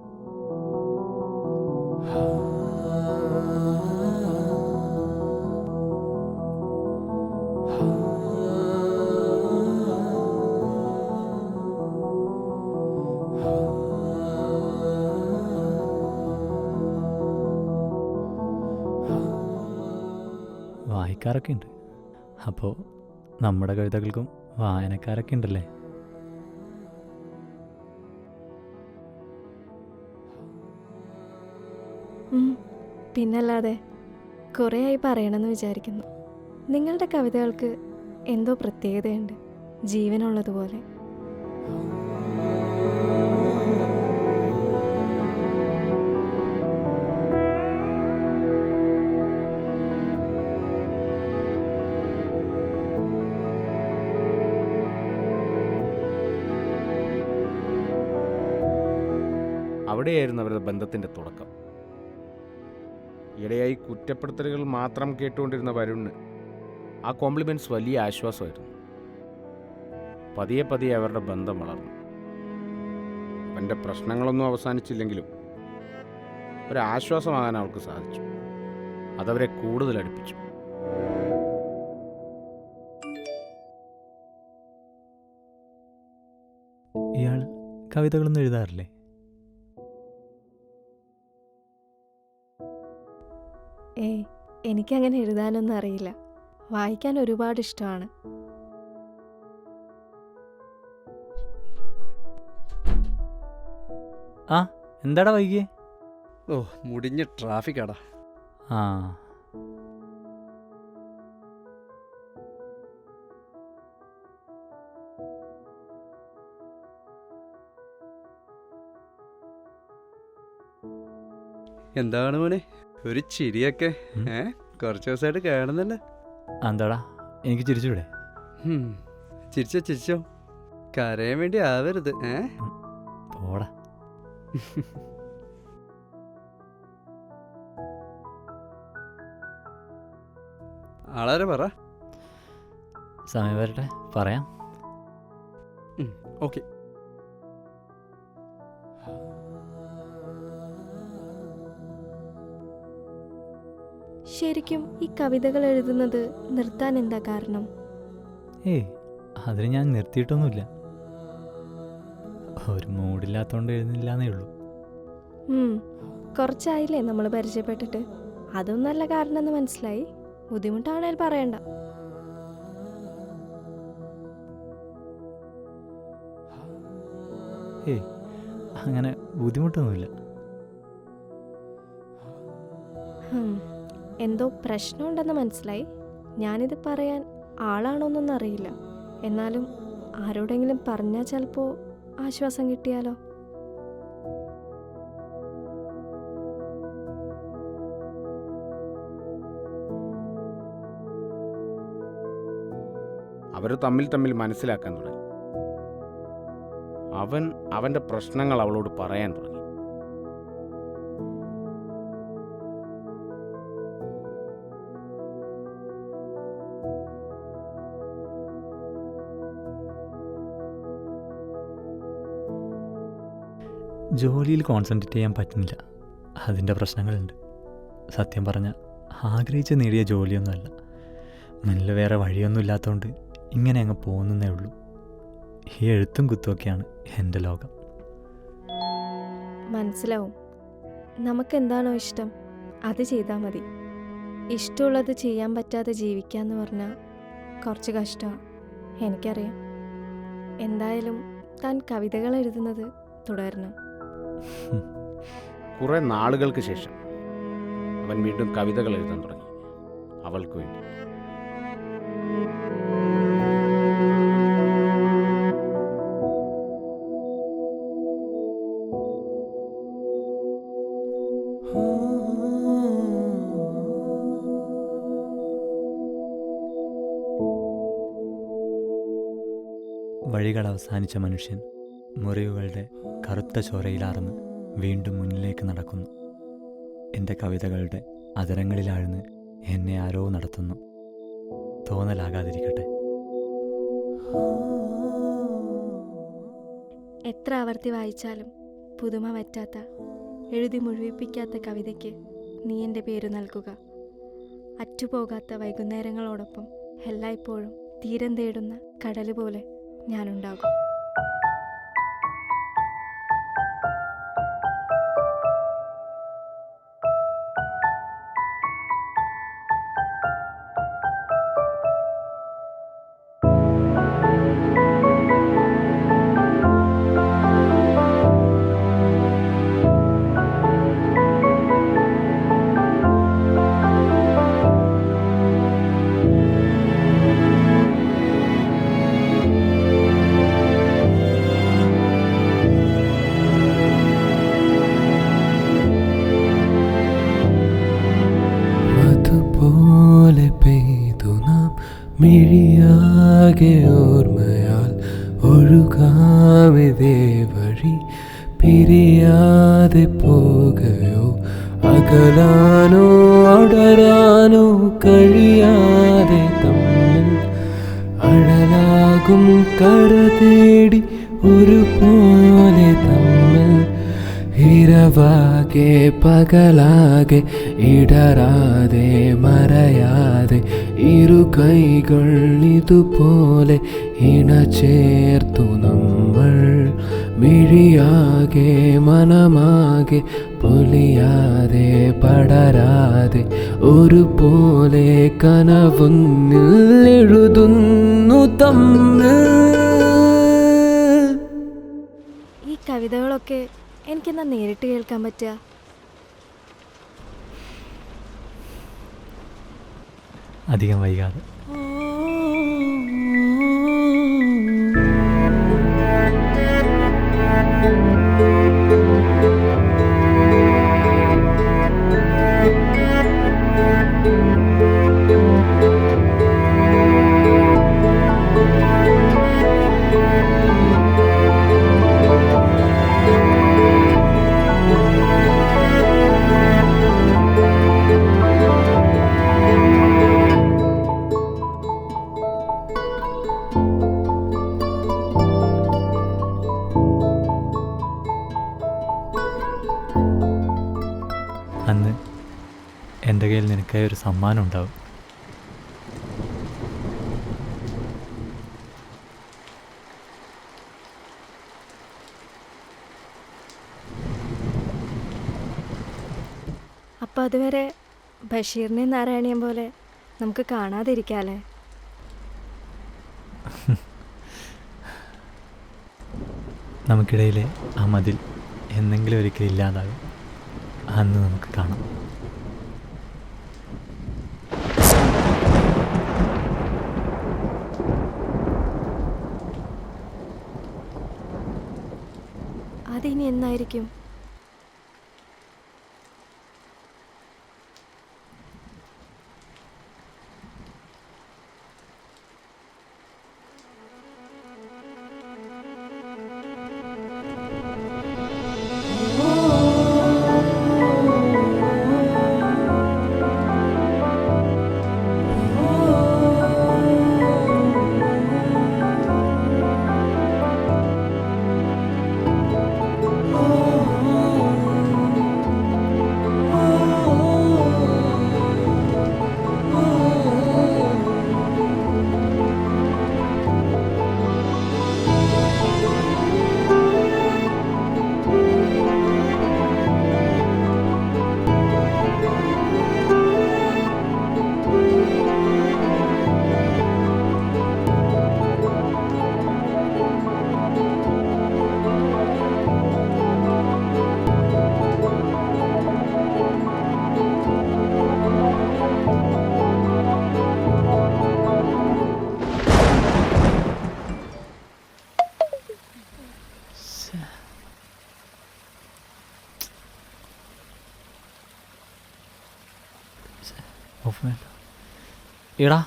[SPEAKER 11] വായിക്കാറൊക്കെ ഉണ്ട്. അപ്പോൾ നമ്മുടെ കവിതകൾക്കും വായനക്കാരൊക്കെ ഉണ്ടല്ലേ?
[SPEAKER 14] പിന്നല്ലാതെ. കുറേയായി പറയണമെന്ന് വിചാരിക്കുന്നു. നിങ്ങളുടെ കവിതകൾക്ക് എന്തോ പ്രത്യേകതയുണ്ട്, ജീവനുള്ളതുപോലെ.
[SPEAKER 13] അവിടെയായിരുന്നു അവരുടെ ബന്ധത്തിൻ്റെ തുടക്കം. ഈയിടെയായി കുറ്റപ്പെടുത്തലുകൾ മാത്രം കേട്ടുകൊണ്ടിരുന്ന വരുണിന് ആ കോംപ്ലിമെൻറ്റ്സ് വലിയ ആശ്വാസമായിരുന്നു. പതിയെ പതിയെ അവരുടെ ബന്ധം വളർന്നു. അവൻ്റെ പ്രശ്നങ്ങളൊന്നും അവസാനിച്ചില്ലെങ്കിലും ഒരാശ്വാസമാകാൻ അവൾക്ക് സാധിച്ചു. അതവരെ കൂടുതൽ അടുപ്പിച്ചു.
[SPEAKER 11] ഇയാൾ കവിതകളൊന്നും എഴുതാറില്ലേ?
[SPEAKER 14] ഏയ്, എനിക്കങ്ങനെ എഴുതാനൊന്നും അറിയില്ല. വായിക്കാൻ ഒരുപാട് ഇഷ്ടമാണ്.
[SPEAKER 11] ആ എന്താടാ വൈകിയേ?
[SPEAKER 10] ഓ മുടിഞ്ഞ ട്രാഫിക്കാടാ.
[SPEAKER 11] ആ
[SPEAKER 10] എന്താണ് മോനെ ഒരു ചിരിയൊക്കെ? കുറച്ച് ദിവസമായിട്ട് കാണുന്നല്ലേ.
[SPEAKER 11] എന്താടാ എനിക്ക് ചിരിച്ചൂടെ?
[SPEAKER 10] ചിരിച്ചോ ചിരിച്ചോ, കരയാൻ വേണ്ടി ആവരുത്.
[SPEAKER 11] പോടാ.
[SPEAKER 10] ആളാരെ പറ.
[SPEAKER 11] സമയം വരട്ടെ പറയാം.
[SPEAKER 10] ഓക്കെ.
[SPEAKER 14] ശരിക്കും ഈ കവിതകൾ എഴുതുന്നത് നിർത്താൻ എന്താ കാരണം?
[SPEAKER 11] ഏയ് അതിന് ഞാൻ നിർത്തിയിട്ടൊന്നുമില്ല. ഒരു മൂഡില്ലാത്തോണ്ട് എഴുതുന്നില്ലാന്നേ ഉള്ളൂ.
[SPEAKER 14] കുറച്ചായില്ലേ നമ്മൾ പരിചയപ്പെട്ടിട്ട്. അതും നല്ല കാരണമെന്ന് മനസ്സിലായി. ബുദ്ധിമുട്ടാണേൽ പറയണ്ട.
[SPEAKER 11] ഏയ് അങ്ങനെ ബുദ്ധിമുട്ടൊന്നുമില്ല.
[SPEAKER 14] എന്തോ പ്രശ്നമുണ്ടെന്ന് മനസ്സിലായി. ഞാനിത് പറയാൻ ആളാണോന്നൊന്നും അറിയില്ല. എന്നാലും ആരോടെങ്കിലും പറഞ്ഞാൽ ചിലപ്പോൾ ആശ്വാസം കിട്ടിയാലോ.
[SPEAKER 13] അവർ തമ്മിൽ മനസ്സിലാക്കാൻ തുടങ്ങി. അവൻ അവൻ്റെ പ്രശ്നങ്ങൾ അവളോട് പറയാൻ തുടങ്ങി.
[SPEAKER 11] ജോലിയിൽ കോൺസെൻട്രേറ്റ് ചെയ്യാൻ പറ്റുന്നില്ല. അതിൻ്റെ പ്രശ്നങ്ങളുണ്ട്. സത്യം പറഞ്ഞാൽ ആഗ്രഹിച്ച് നേടിയ ജോലിയൊന്നുമല്ല. മുന്നിൽ വേറെ വഴിയൊന്നും ഇല്ലാത്തതുകൊണ്ട് ഇങ്ങനെ അങ്ങ് പോകുന്നേ ഉള്ളൂ. ഈ എഴുത്തും കുത്തുമൊക്കെയാണ് എൻ്റെ ലോകം.
[SPEAKER 14] മനസ്സിലാവും. നമുക്കെന്താണോ ഇഷ്ടം അത് ചെയ്താൽ മതി. ഇഷ്ടമുള്ളത് ചെയ്യാൻ പറ്റാതെ ജീവിക്കാന്ന് പറഞ്ഞാൽ കുറച്ച് കഷ്ടമാണ്. എനിക്കറിയാം. എന്തായാലും താൻ കവിതകൾ എഴുതുന്നത് തുടരണം.
[SPEAKER 13] കുറെ നാളുകൾക്ക് ശേഷം അവൻ വീണ്ടും കവിതകൾ എഴുതാൻ തുടങ്ങി, അവൾക്ക് വേണ്ടി.
[SPEAKER 11] വഴികൾ അവസാനിച്ച മനുഷ്യൻ മുറിവുകളുടെ കറുത്ത ചോരയിലാർന്ന് വീണ്ടും മുന്നിലേക്ക് നടക്കുന്നു. എൻ്റെ കവിതകളുടെ അതരങ്ങളിലാഴ്ന്ന് എന്നെ ആരോ നടത്തുന്നു. തോന്നലാകാതിരിക്കട്ടെ.
[SPEAKER 14] എത്ര ആവർത്തി വായിച്ചാലും പുതുമ പറ്റാത്ത, എഴുതി മുഴുവിപ്പിക്കാത്ത കവിതയ്ക്ക് നീ എൻ്റെ പേര് നൽകുക. അറ്റുപോകാത്ത വൈകുന്നേരങ്ങളോടൊപ്പം എല്ലായ്പ്പോഴും തീരം തേടുന്ന കടൽ പോലെ ഞാനുണ്ടാകും.
[SPEAKER 8] മിഴിയാകെ ഓർമ്മയാൽ ഒഴുകാമിതേ വഴി പിരിയാതെ പോകയോ, അകലാനോ അടരാനോ കഴിയാതെ തമ്മിൽ അഴലാകും കര തേടി ഒരുപോലെ തമ്മിൽ ഇരവാകെ പകലാകെ ഇടരാതെ മറയാതെ ഇരു കൈകൾ ഇതുപോലെ ഇണചേർത്തു നമ്മൾ. മിഴിയാകെ മനമാകെ പൊലിയാതെ പടരാതെ ഒരുപോലെ കനവൊന്നിൽ എഴുതുന്നു തമ്മിൽ.
[SPEAKER 14] ഈ കവിതകളൊക്കെ എനിക്കെന്നാ നേരിട്ട് കേൾക്കാൻ പറ്റുക?
[SPEAKER 11] അധികം വൈകാതെ. നിനക്കായി ഒരു സമ്മാനം ഉണ്ടാവും.
[SPEAKER 14] അപ്പോൾ അതുവരെ ബഷീറിനെയും നാരായണിയും പോലെ നമുക്ക് കാണാതിരിക്കാല്ലേ?
[SPEAKER 11] നമുക്കിടയിലെ ആ മതിൽ എന്നെങ്കിലും ഒരിക്കലും ഇല്ലാതാകും. അന്ന് നമുക്ക് കാണാം.
[SPEAKER 14] അതിനി എന്നായിരിക്കും?
[SPEAKER 11] എടാ,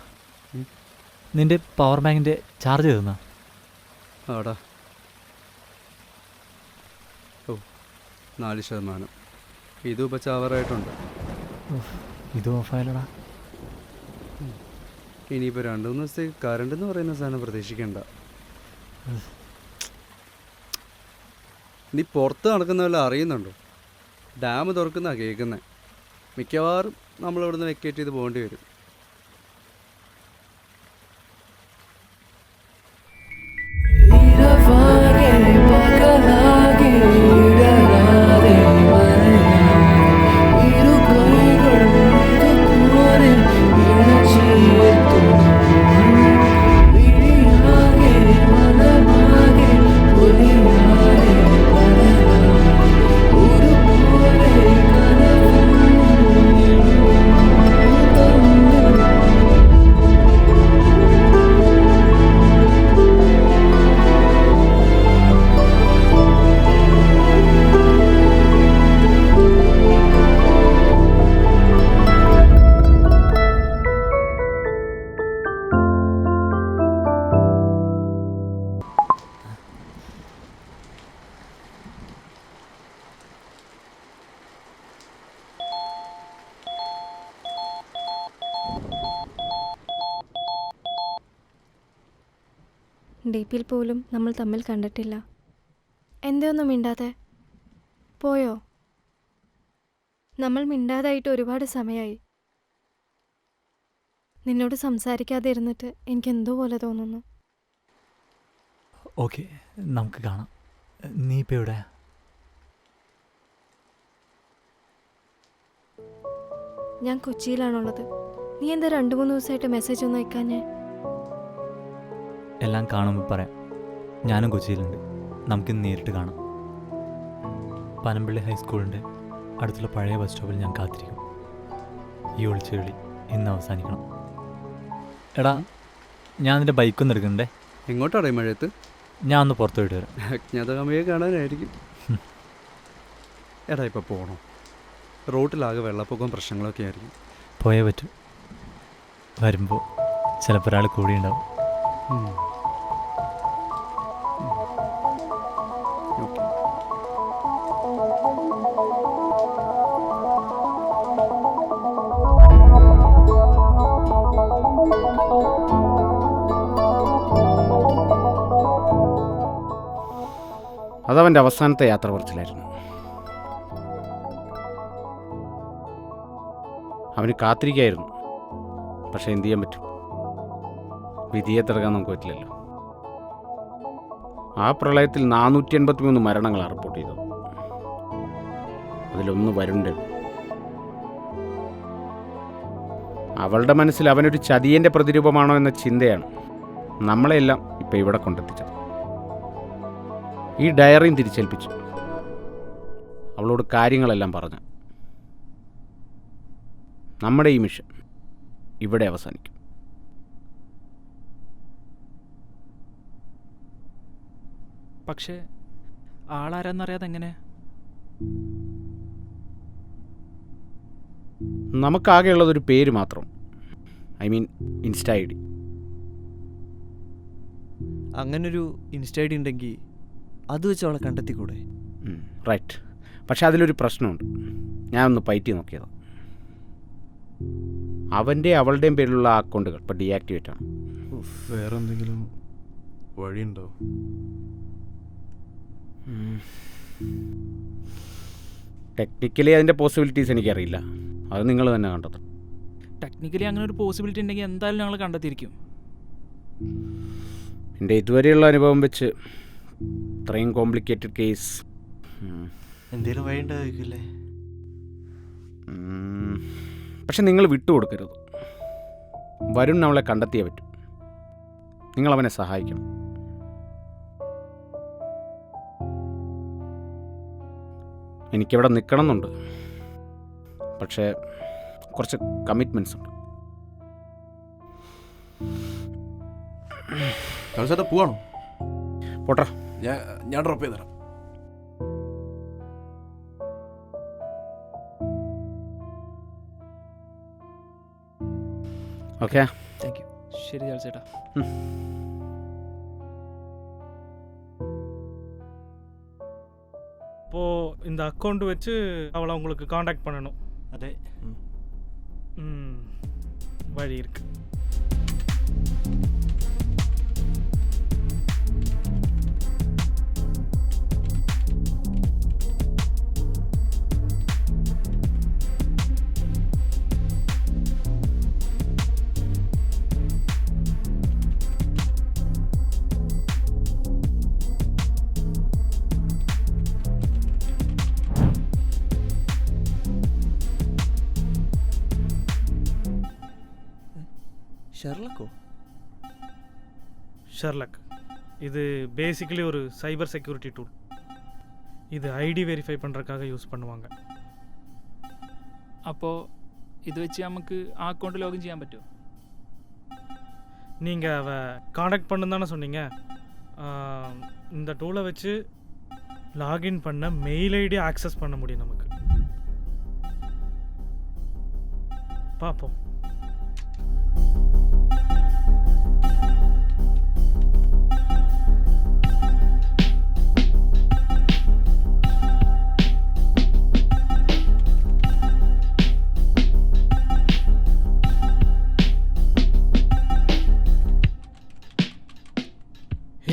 [SPEAKER 11] നിന്റെ പവർ ബാങ്കിൻ്റെ ചാർജ് തീർന്നാ?
[SPEAKER 10] ആടാ, ഓ 4%. ഇതും ഇപ്പം ചാവറായിട്ടുണ്ട്.
[SPEAKER 11] ഇത് ഓഫായാലടാ.
[SPEAKER 10] ഇനിയിപ്പോൾ 2-3 ദിവസത്തേക്ക് കറണ്ട് എന്ന് പറയുന്ന സാധനം പ്രതീക്ഷിക്കണ്ട. നീ പുറത്ത് നടക്കുന്ന വല്ല അറിയുന്നുണ്ടോ? ഡാം തുറക്കുന്നതാണ് കേൾക്കുന്നത്. മിക്കവാറും നമ്മളിവിടുന്ന് വെക്കേറ്റ് ചെയ്ത് പോകേണ്ടി വരും.
[SPEAKER 14] DP-യിൽ പോലും നമ്മൾ തമ്മിൽ കണ്ടിട്ടില്ല. എന്തൊന്നും മിണ്ടാതെ പോയോ? നമ്മൾ മിണ്ടാതായിട്ട് ഒരുപാട് സമയമായി. നിന്നോട് സംസാരിക്കാതെ ഇരുന്നിട്ട് എനിക്കെന്തോ പോലെ തോന്നുന്നു.
[SPEAKER 11] ഓക്കെ, നമുക്ക് കാണാം. നീ ഇപ്പം എവിടെ?
[SPEAKER 14] ഞാൻ കൊച്ചിയിലാണുള്ളത്. നീ എന്താ 2-3 ദിവസമായിട്ട് മെസ്സേജ് ഒന്നും അയക്കാഞ്ഞേ?
[SPEAKER 11] എല്ലാം കാണുമ്പോൾ പറയാം. ഞാനും കൊച്ചിയിലുണ്ട്. നമുക്കിന്ന് നേരിട്ട് കാണാം. പനമ്പള്ളി ഹൈസ്കൂളിൻ്റെ അടുത്തുള്ള പഴയ ബസ് സ്റ്റോപ്പിൽ ഞാൻ കാത്തിരിക്കും. ഈ ഒളിച്ചുകളി ഇന്ന് അവസാനിക്കണം. എടാ, ഞാൻ നിൻ്റെ ബൈക്കൊന്നും എടുക്കണ്ടേ?
[SPEAKER 10] എങ്ങോട്ടാണ് ഈ മഴയത്ത്?
[SPEAKER 11] ഞാൻ ഒന്ന് പുറത്ത് പോയിട്ട് വരാം.
[SPEAKER 10] അജ്ഞാതകമയെ കാണാനായിരിക്കും. എടാ, ഇപ്പോൾ പോകണോ? റോട്ടിലാകെ വെള്ളപ്പൊക്കവും പ്രശ്നങ്ങളൊക്കെ ആയിരിക്കും.
[SPEAKER 11] പോയേ പറ്റൂ. വരുമ്പോൾ ചിലപ്പോൾ ഒരാൾ കൂടിയുണ്ടാവും.
[SPEAKER 13] അതവൻ്റെ അവസാനത്തെ യാത്ര പറച്ചിലായിരുന്നു. അവന് കാത്തിരിക്കായിരുന്നു. പക്ഷെ എന്തു ചെയ്യാൻ പറ്റും? വിധിയെ തടകാൻ നമുക്ക് പറ്റില്ലല്ലോ. ആ പ്രളയത്തിൽ 483 മരണങ്ങളാണ് റിപ്പോർട്ട് ചെയ്തത്. അതിലൊന്ന് വരുണ്ട്. അവളുടെ മനസ്സിൽ അവനൊരു ചതിയൻ്റെ പ്രതിരൂപമാണോ എന്ന ചിന്തയാണ് നമ്മളെല്ലാം ഇപ്പം ഇവിടെ കൊണ്ടെത്തിച്ചത്. ഈ ഡയറിയും തിരിച്ചേൽപ്പിച്ചു. അവളോട് കാര്യങ്ങളെല്ലാം പറഞ്ഞു. നമ്മുടെ ഈ മിഷൻ ഇവിടെ അവസാനിക്കും.
[SPEAKER 3] പക്ഷേ ആളാരാന്നറിയാതെ എങ്ങനെ?
[SPEAKER 13] നമുക്കാകെയുള്ളതൊരു പേര് മാത്രം. I mean insta I D.
[SPEAKER 4] അങ്ങനൊരു ഇൻസ്റ്റ ഐ ഡി ഉണ്ടെങ്കിൽ അത് വെച്ച് അവളെ കണ്ടെത്തിക്കൂടെ?
[SPEAKER 13] റൈറ്റ്. പക്ഷെ അതിലൊരു പ്രശ്നമുണ്ട്. ഞാൻ ഒന്ന് പയറ്റി നോക്കിയതാണ്. അവൻ്റെ അവളുടെയും പേരിലുള്ള ആ അക്കൗണ്ടുകൾ ഇപ്പോൾ ഡീആക്ടിവേറ്റ് ആണ്.
[SPEAKER 2] വേറെ എന്തെങ്കിലും വഴിയുണ്ടോ?
[SPEAKER 13] ടെക്നിക്കലി അതിൻ്റെ പോസിബിലിറ്റീസ് എനിക്കറിയില്ല. അത് നിങ്ങൾ തന്നെ കണ്ടെത്തും.
[SPEAKER 3] ടെക്നിക്കലി അങ്ങനെ ഒരു പോസിബിലിറ്റി ഉണ്ടെങ്കിൽ എന്തായാലും ഞങ്ങൾ കണ്ടെത്തിയിരിക്കും.
[SPEAKER 13] എൻ്റെ ഇതുവരെയുള്ള അനുഭവം വെച്ച് ഇത്രയും കോംപ്ലിക്കേറ്റഡ് കേസ്
[SPEAKER 1] എന്തെങ്കിലും വഴി ഉണ്ടാവില്ലേ?
[SPEAKER 13] പക്ഷെ നിങ്ങൾ വിട്ടുകൊടുക്കരുത്. വരുൺ അവളെ കണ്ടെത്തിയേ പറ്റും. നിങ്ങളവനെ സഹായിക്കണം. എനിക്കിവിടെ നിൽക്കണം എന്നുണ്ട്. പക്ഷേ കുറച്ച് കമ്മിറ്റ്മെൻറ്റ്സ് ഉണ്ട്.
[SPEAKER 2] ചേട്ടാ പോവാണോ?
[SPEAKER 13] പോട്ടെ,
[SPEAKER 2] ഞാൻ ഡ്രോപ്പ് ചെയ്ത് തരാം.
[SPEAKER 13] Okay,
[SPEAKER 3] thank you. ശരി ചേട്ടാ.
[SPEAKER 7] இப்போது இந்த அக்கௌண்ட் வச்சு அவளை உங்களுக்கு காண்டாக்ட் பண்ணணும்.
[SPEAKER 1] അതെ,
[SPEAKER 7] வழி இருக்கு. ஷெர்லக் இது பேசிக்கலி ஒரு சைபர் செக்யூரிட்டி டூல். இது ஐடி வெரிஃபை பண்ணுறதுக்காக யூஸ் பண்ணுவாங்க.
[SPEAKER 3] അപ്പോൾ ഇത് വെച്ച് നമുക്ക് ആ അക്കൗണ്ട് ലോഗിൻ ചെയ്യാൻ പറ്റുമോ?
[SPEAKER 7] நீங்கள் அவ காண்டாக்ட் பண்ணுன்னு தானே சொன்னீங்க. இந்த டூலை வச்சு லாகின் பண்ண மெயில் ஐடி ஆக்சஸ் பண்ண முடியும் நமக்கு. பார்ப்போம்.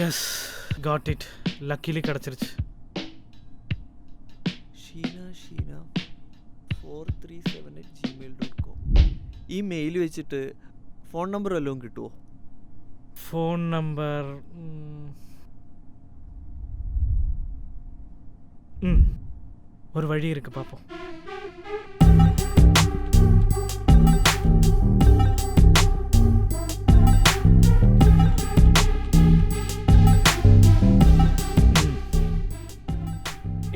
[SPEAKER 7] S, got it. லக்கிலி கிடச்சிருச்சு.
[SPEAKER 4] ഷീന 437@gmail.com. ഈ മെയിൽ വെച്ചിട്ട് ഫോൺ നമ്പർ വല്ലതും കിട്ടുമോ?
[SPEAKER 7] ഫോൺ നമ്പർ ஒரு வழி இருக்கு, பார்ப்போம்.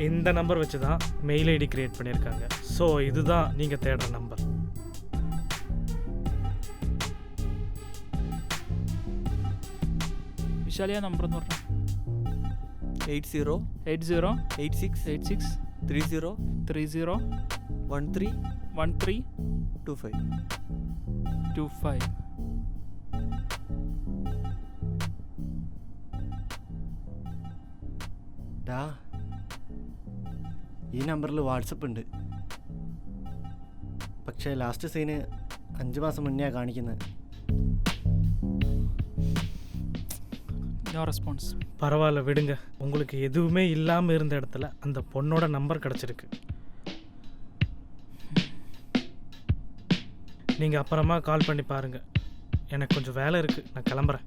[SPEAKER 7] இந்த நம்பர் வச்சு தான் மெயில் ஐடி கிரியேட் பண்ணியிருக்காங்க. ஸோ இதுதான் நீங்கள் தேடுற நம்பர்.
[SPEAKER 3] വിശാലിയ നമ്പർ എന്ന് പറഞ്ഞാൽ
[SPEAKER 4] 8086 30
[SPEAKER 3] 1325.
[SPEAKER 1] ഡാ, ഈ നമ്പറിൽ വാട്സപ്പ് ഉണ്ട്. പക്ഷേ ലാസ്റ്റ് സീന് 5 മാസം മുന്നേ കാണിക്കുന്നത്.
[SPEAKER 3] No response.
[SPEAKER 7] பரவாயில்ல, விடுங்க. உங்களுக்கு எதுவுமே இல்லாமல் இருந்த இடத்துல அந்த பொண்ணோட நம்பர் கிடச்சிருக்கு. நீங்கள் அப்புறமா கால் பண்ணி பாருங்கள். எனக்கு கொஞ்சம் வேலை இருக்குது, நான் கிளம்புறேன்.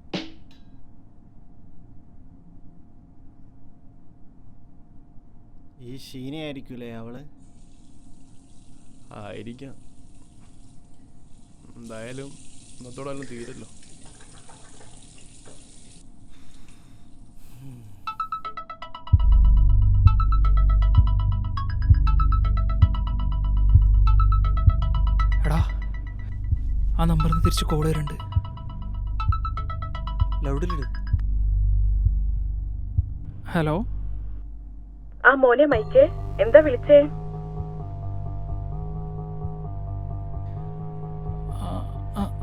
[SPEAKER 1] ഈ ഷീനയായിരിക്കൂലേ അവള്?
[SPEAKER 15] ആയിരിക്കാം. എന്തായാലും ഇന്നത്തോടെല്ലാം തീരല്ലോ.
[SPEAKER 3] എടാ, ആ നമ്പറിൽ നിന്ന് തിരിച്ച് കോൾ വരുന്നുണ്ട്.
[SPEAKER 4] ലൗഡിലിട്.
[SPEAKER 3] ഹലോ.
[SPEAKER 16] ആ മോനെ മൈക്കേ, എന്താ വിളിച്ചേ?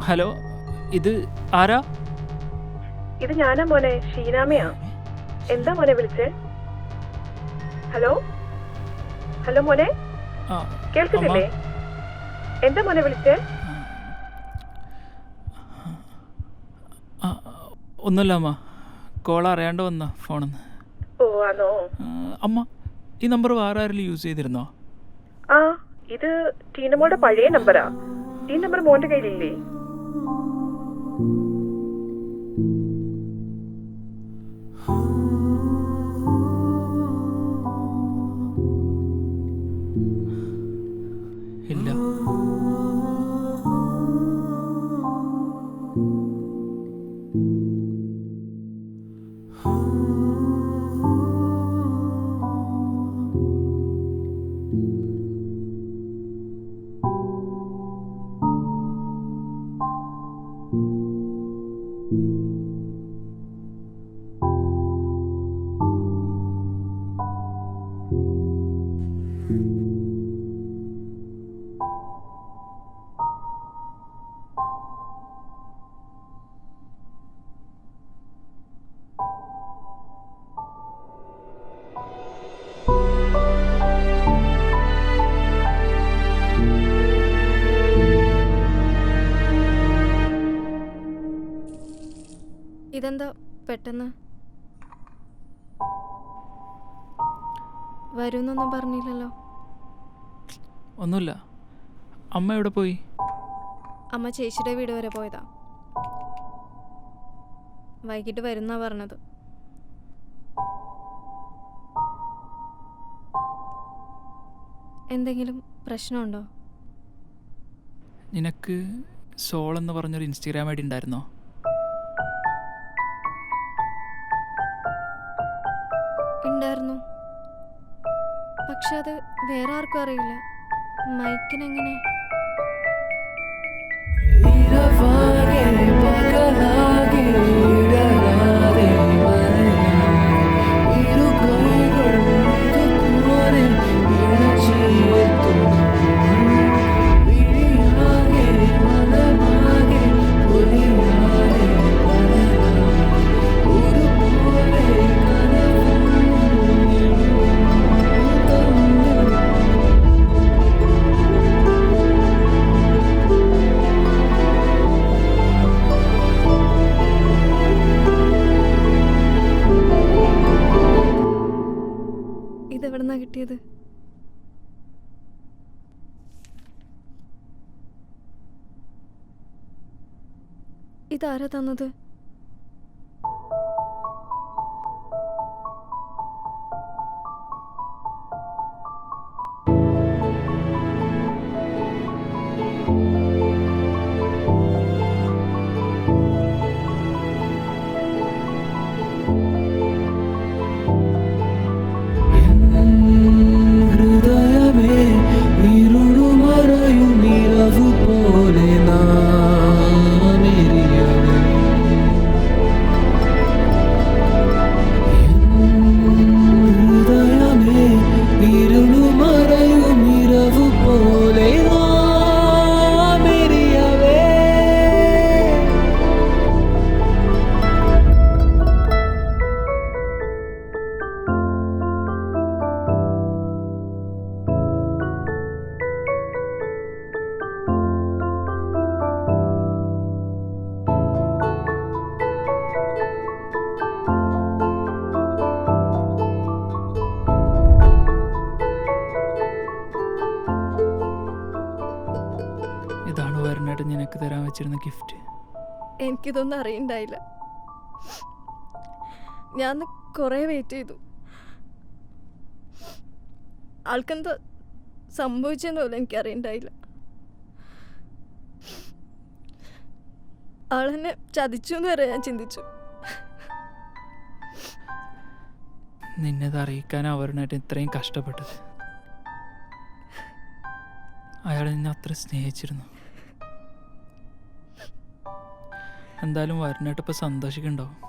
[SPEAKER 3] ഹലോ, ഇത് ആരാ?
[SPEAKER 16] ഇത് ഞാനാ മോനെ, ഷീനാമയാ. എന്താ മോനെ വിളിച്ചേ? ഹലോ ഹലോ മോനെ, കേൾക്കുന്നില്ലേ? എന്താ മോനെ വിളിച്ചേ?
[SPEAKER 3] ഒന്നുമില്ല അമ്മ, കോൾ അറിയാണ്ട് വന്ന ഫോണെന്ന്.
[SPEAKER 16] ഓ ആണോ?
[SPEAKER 3] അമ്മ, ഈ നമ്പർ വേറെ ആരെങ്കിലും യൂസ് ചെയ്തിരുന്നോ?
[SPEAKER 16] ആ, ഇത് ടീനമോളുടെ പഴയ നമ്പറാ. ഈ നമ്പർ മോന്റെ കയ്യിലില്ലേ?
[SPEAKER 3] ഇല്ല.
[SPEAKER 14] ഇതെന്താ പെട്ടെന്ന്? വരുന്നൊന്നും പറഞ്ഞില്ലല്ലോ.
[SPEAKER 3] ഒന്നുമില്ല. അമ്മ എവിടെ പോയി?
[SPEAKER 14] അമ്മ ചേച്ചിയുടെ വീട് വരെ പോയതാ. വൈകിട്ട് വരുന്നാ പറഞ്ഞത്. എന്തെങ്കിലും പ്രശ്നമുണ്ടോ?
[SPEAKER 3] നിനക്ക് സോൾ എന്ന് പറഞ്ഞൊരു ഇൻസ്റ്റഗ്രാം ഐഡി ഉണ്ടായിരുന്നോ?
[SPEAKER 14] ഉണ്ടായിരുന്നു. പക്ഷെ അത് വേറെ ആർക്കും അറിയില്ല. മൈക്കിനെങ്ങനെ? ഇതെവിടുന്നാ കിട്ടിയത്? ഇതാരാ തന്നത്?
[SPEAKER 3] വെച്ചിരുന്ന ഗിഫ്റ്റ്.
[SPEAKER 14] എനിക്കിതൊന്നും അറിയണ്ടായില്ല. ഞാൻ കുറേ വെയിറ്റ് ചെയ്തു. ആൾക്കെന്താ സംഭവിച്ചെന്ന് പോലും എനിക്കറിയണ്ടായില്ല. ആളെന്നെ ചതിച്ചു എന്ന് വരെ ഞാൻ ചിന്തിച്ചു.
[SPEAKER 3] നിന്നത് അറിയിക്കാനാണ് അവരുമായിട്ട് ഇത്രയും കഷ്ടപ്പെട്ടത്. അയാൾ നിന്നെ അത്ര സ്നേഹിച്ചിരുന്നു. എന്തായാലും വരുണായിട്ട് ഇപ്പോൾ സന്തോഷിക്കുന്നുണ്ടാവും.